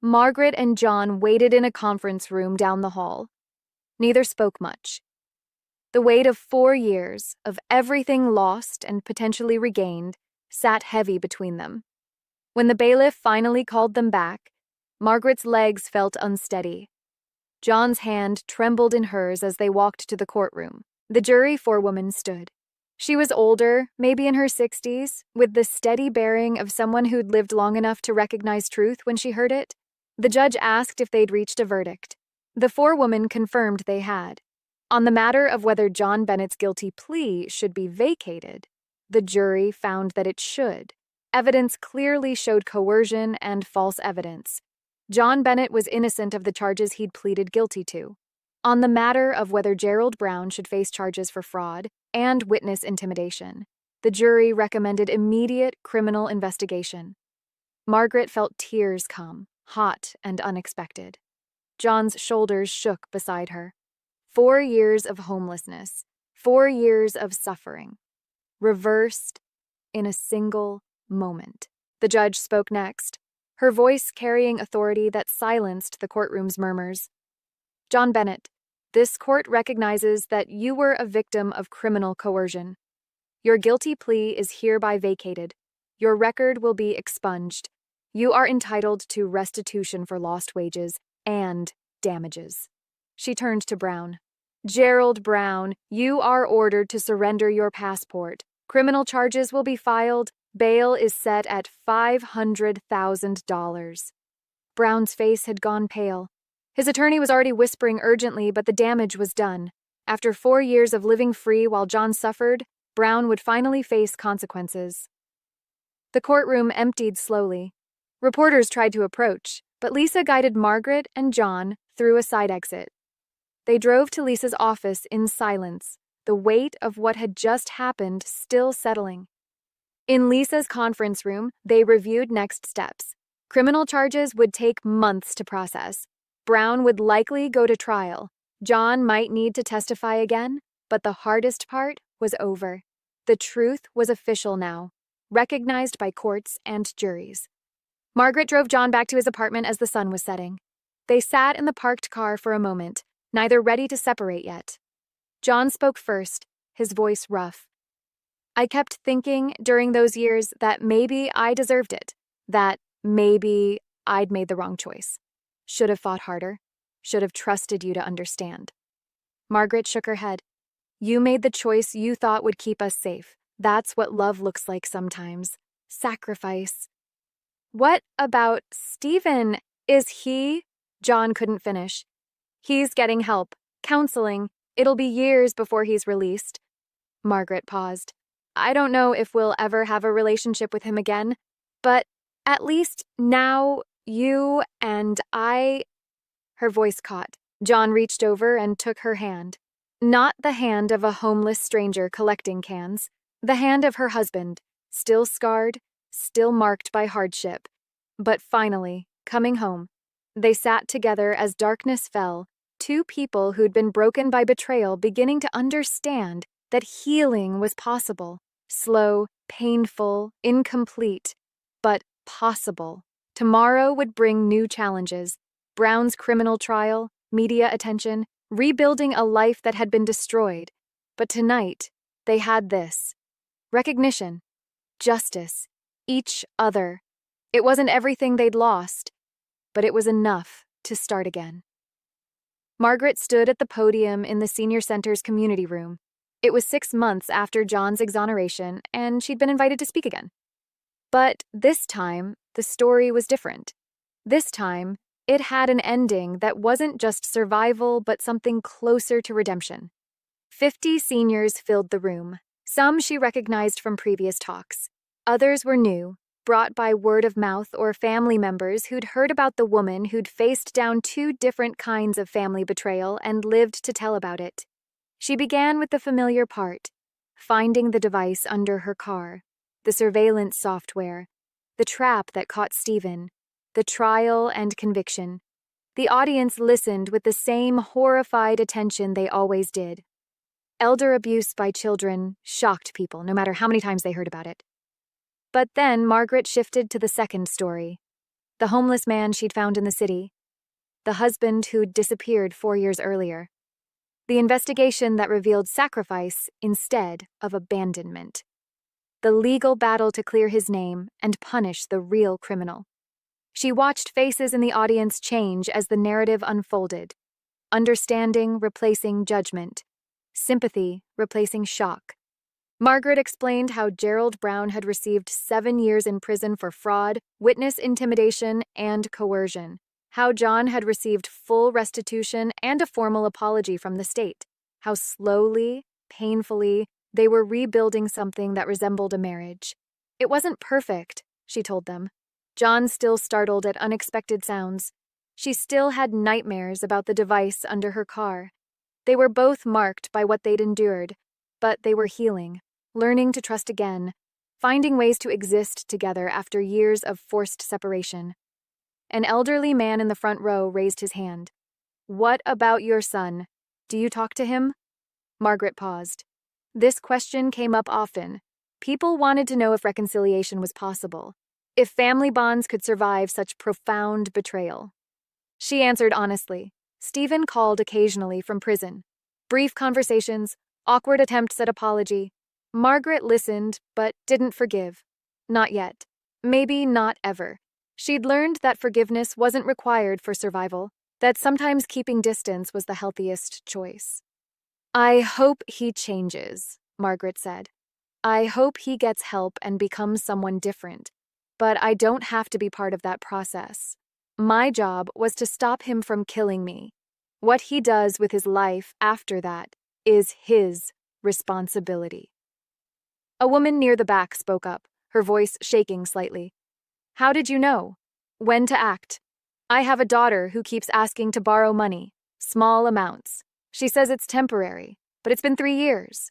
Margaret and John waited in a conference room down the hall. Neither spoke much. The weight of 4 years, of everything lost and potentially regained, sat heavy between them. When the bailiff finally called them back, Margaret's legs felt unsteady. John's hand trembled in hers as they walked to the courtroom. The jury forewoman stood. She was older, maybe in her 60s, with the steady bearing of someone who'd lived long enough to recognize truth when she heard it. The judge asked if they'd reached a verdict. The forewoman confirmed they had. On the matter of whether John Bennett's guilty plea should be vacated, the jury found that it should. Evidence clearly showed coercion and false evidence. John Bennett was innocent of the charges he'd pleaded guilty to. On the matter of whether Gerald Brown should face charges for fraud and witness intimidation, the jury recommended immediate criminal investigation. Margaret felt tears come, hot and unexpected. John's shoulders shook beside her. 4 years of homelessness, 4 years of suffering, reversed in a single moment. The judge spoke next, her voice carrying authority that silenced the courtroom's murmurs. John Bennett, this court recognizes that you were a victim of criminal coercion. Your guilty plea is hereby vacated. Your record will be expunged. You are entitled to restitution for lost wages and damages. She turned to Brown. Gerald Brown, you are ordered to surrender your passport. Criminal charges will be filed. Bail is set at $500,000. Brown's face had gone pale. His attorney was already whispering urgently, but the damage was done. After 4 years of living free while John suffered, Brown would finally face consequences. The courtroom emptied slowly. Reporters tried to approach, but Lisa guided Margaret and John through a side exit. They drove to Lisa's office in silence, the weight of what had just happened still settling. In Lisa's conference room, they reviewed next steps. Criminal charges would take months to process. Brown would likely go to trial. John might need to testify again, but the hardest part was over. The truth was official now, recognized by courts and juries. Margaret drove John back to his apartment as the sun was setting. They sat in the parked car for a moment, neither ready to separate yet. John spoke first, his voice rough. I kept thinking during those years that maybe I deserved it, that maybe I'd made the wrong choice. Should have fought harder, should have trusted you to understand. Margaret shook her head. You made the choice you thought would keep us safe. That's what love looks like sometimes. Sacrifice. What about Stephen? Is he? John couldn't finish. He's getting help, counseling. It'll be years before he's released. Margaret paused. I don't know if we'll ever have a relationship with him again, but at least now you and I. Her voice caught. John reached over and took her hand. Not the hand of a homeless stranger collecting cans. The hand of her husband, still scarred, still marked by hardship. But finally, coming home, they sat together as darkness fell, two people who'd been broken by betrayal beginning to understand that healing was possible. Slow, painful, incomplete, but possible. Tomorrow would bring new challenges. Brown's criminal trial, media attention, rebuilding a life that had been destroyed. But tonight, they had this. Recognition. Justice. Each other. It wasn't everything they'd lost, but it was enough to start again. Margaret stood at the podium in the Senior Center's community room. It was 6 months after John's exoneration, and she'd been invited to speak again. But this time, the story was different. This time, it had an ending that wasn't just survival, but something closer to redemption. 50 seniors filled the room. Some she recognized from previous talks. Others were new, brought by word of mouth or family members who'd heard about the woman who'd faced down 2 different kinds of family betrayal and lived to tell about it. She began with the familiar part, finding the device under her car, the surveillance software, the trap that caught Stephen, the trial and conviction. The audience listened with the same horrified attention they always did. Elder abuse by children shocked people, no matter how many times they heard about it. But then Margaret shifted to the second story, the homeless man she'd found in the city, the husband who'd disappeared 4 years earlier, the investigation that revealed sacrifice instead of abandonment, the legal battle to clear his name and punish the real criminal. She watched faces in the audience change as the narrative unfolded, understanding replacing judgment, sympathy replacing shock. Margaret explained how Gerald Brown had received 7 years in prison for fraud, witness intimidation, and coercion. How John had received full restitution and a formal apology from the state. How slowly, painfully, they were rebuilding something that resembled a marriage. It wasn't perfect, she told them. John still startled at unexpected sounds. She still had nightmares about the device under her car. They were both marked by what they'd endured, but they were healing. Learning to trust again, finding ways to exist together after years of forced separation. An elderly man in the front row raised his hand. What about your son? Do you talk to him? Margaret paused. This question came up often. People wanted to know if reconciliation was possible, if family bonds could survive such profound betrayal. She answered honestly. Stephen called occasionally from prison. Brief conversations, awkward attempts at apology. Margaret listened, but didn't forgive. Not yet. Maybe not ever. She'd learned that forgiveness wasn't required for survival, that sometimes keeping distance was the healthiest choice. I hope he changes, Margaret said. I hope he gets help and becomes someone different, but I don't have to be part of that process. My job was to stop him from killing me. What he does with his life after that is his responsibility. A woman near the back spoke up, her voice shaking slightly. How did you know? When to act? I have a daughter who keeps asking to borrow money, small amounts. She says it's temporary, but it's been 3 years.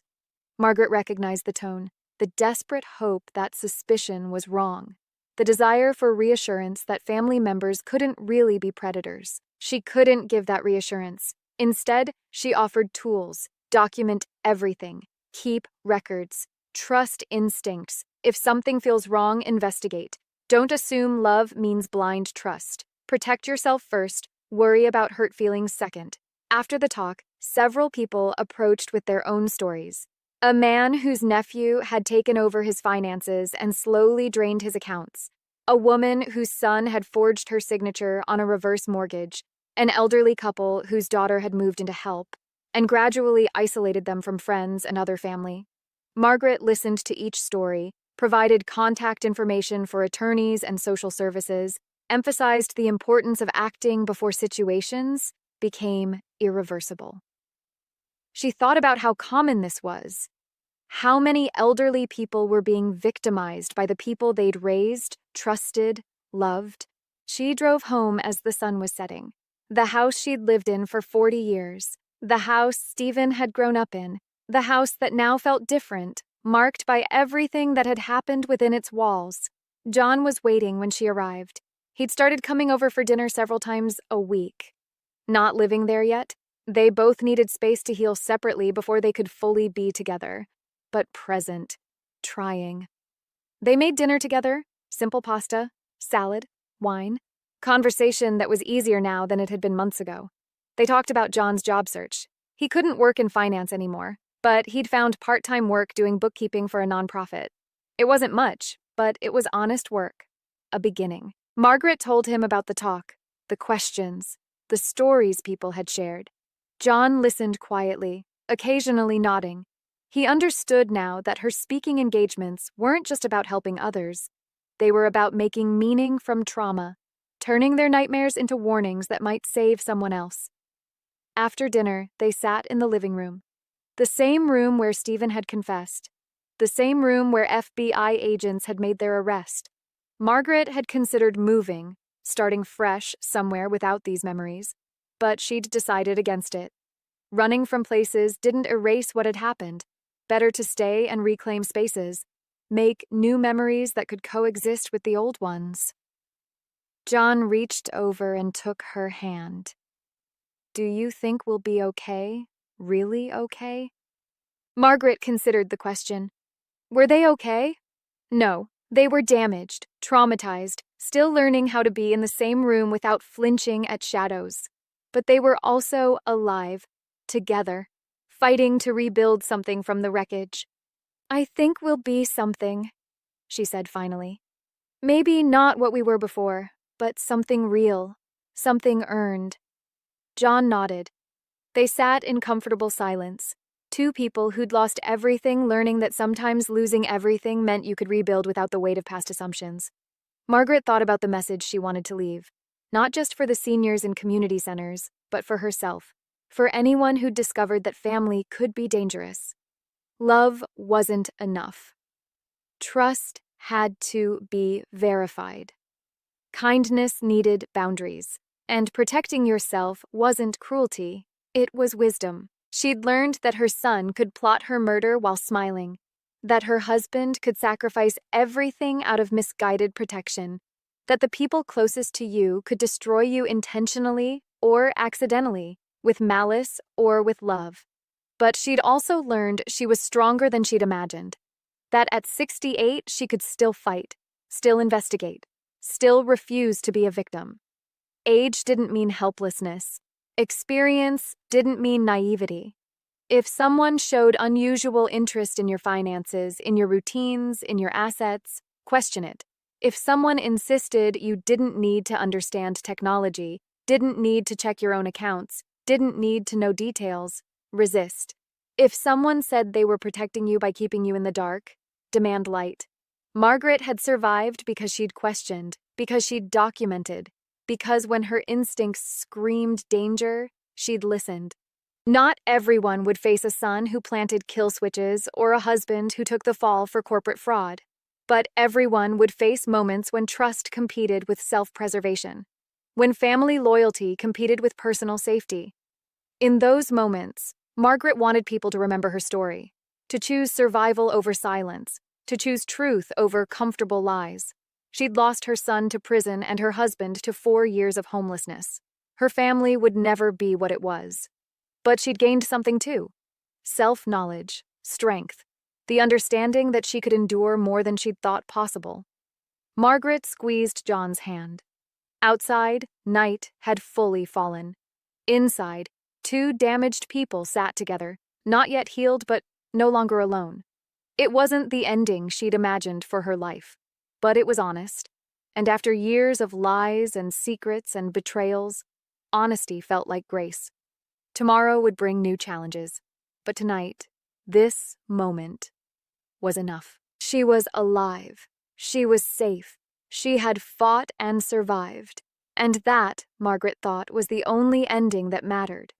Margaret recognized the tone, the desperate hope that suspicion was wrong, the desire for reassurance that family members couldn't really be predators. She couldn't give that reassurance. Instead, she offered tools, document everything, keep records, trust instincts. If something feels wrong, investigate. Don't assume love means blind trust. Protect yourself first, worry about hurt feelings second. After the talk, several people approached with their own stories. A man whose nephew had taken over his finances and slowly drained his accounts. A woman whose son had forged her signature on a reverse mortgage. An elderly couple whose daughter had moved into help and gradually isolated them from friends and other family. Margaret listened to each story, provided contact information for attorneys and social services, emphasized the importance of acting before situations became irreversible. She thought about how common this was. How many elderly people were being victimized by the people they'd raised, trusted, loved. She drove home as the sun was setting. The house she'd lived in for 40 years. The house Stephen had grown up in. The house that now felt different, marked by everything that had happened within its walls. John was waiting when she arrived. He'd started coming over for dinner several times a week. Not living there yet, they both needed space to heal separately before they could fully be together. But present, trying. They made dinner together, simple pasta, salad, wine, conversation that was easier now than it had been months ago. They talked about John's job search. He couldn't work in finance anymore, but he'd found part-time work doing bookkeeping for a nonprofit. It wasn't much, but it was honest work. A beginning. Margaret told him about the talk, the questions, the stories people had shared. John listened quietly, occasionally nodding. He understood now that her speaking engagements weren't just about helping others. They were about making meaning from trauma, turning their nightmares into warnings that might save someone else. After dinner, they sat in the living room. The same room where Stephen had confessed. The same room where FBI agents had made their arrest. Margaret had considered moving, starting fresh somewhere without these memories, but she'd decided against it. Running from places didn't erase what had happened. Better to stay and reclaim spaces, make new memories that could coexist with the old ones. John reached over and took her hand. "Do you think we'll be okay? Really okay?" Margaret considered the question. Were they okay? No, they were damaged, traumatized, still learning how to be in the same room without flinching at shadows. But they were also alive, together, fighting to rebuild something from the wreckage. "I think we'll be something," she said finally. "Maybe not what we were before, but something real, something earned." John nodded. They sat in comfortable silence, two people who'd lost everything learning that sometimes losing everything meant you could rebuild without the weight of past assumptions. Margaret thought about the message she wanted to leave, not just for the seniors in community centers, but for herself, for anyone who'd discovered that family could be dangerous. Love wasn't enough. Trust had to be verified. Kindness needed boundaries, and protecting yourself wasn't cruelty, it was wisdom. She'd learned that her son could plot her murder while smiling, that her husband could sacrifice everything out of misguided protection, that the people closest to you could destroy you intentionally or accidentally, with malice or with love. But she'd also learned she was stronger than she'd imagined, that at 68 she could still fight, still investigate, still refuse to be a victim. Age didn't mean helplessness. Experience didn't mean naivety. If someone showed unusual interest in your finances, in your routines, in your assets, question it. If someone insisted you didn't need to understand technology, didn't need to check your own accounts, didn't need to know details, resist. If someone said they were protecting you by keeping you in the dark, demand light. Margaret had survived because she'd questioned, because she'd documented, because when her instincts screamed danger, she'd listened. Not everyone would face a son who planted kill switches or a husband who took the fall for corporate fraud. But everyone would face moments when trust competed with self-preservation, when family loyalty competed with personal safety. In those moments, Margaret wanted people to remember her story, to choose survival over silence, to choose truth over comfortable lies. She'd lost her son to prison and her husband to 4 years of homelessness. Her family would never be what it was. But she'd gained something too. Self-knowledge, strength, the understanding that she could endure more than she'd thought possible. Margaret squeezed John's hand. Outside, night had fully fallen. Inside, 2 damaged people sat together, not yet healed but no longer alone. It wasn't the ending she'd imagined for her life, but it was honest. And after years of lies and secrets and betrayals, honesty felt like grace. Tomorrow would bring new challenges, but tonight, this moment, was enough. She was alive. She was safe. She had fought and survived. And that, Margaret thought, was the only ending that mattered.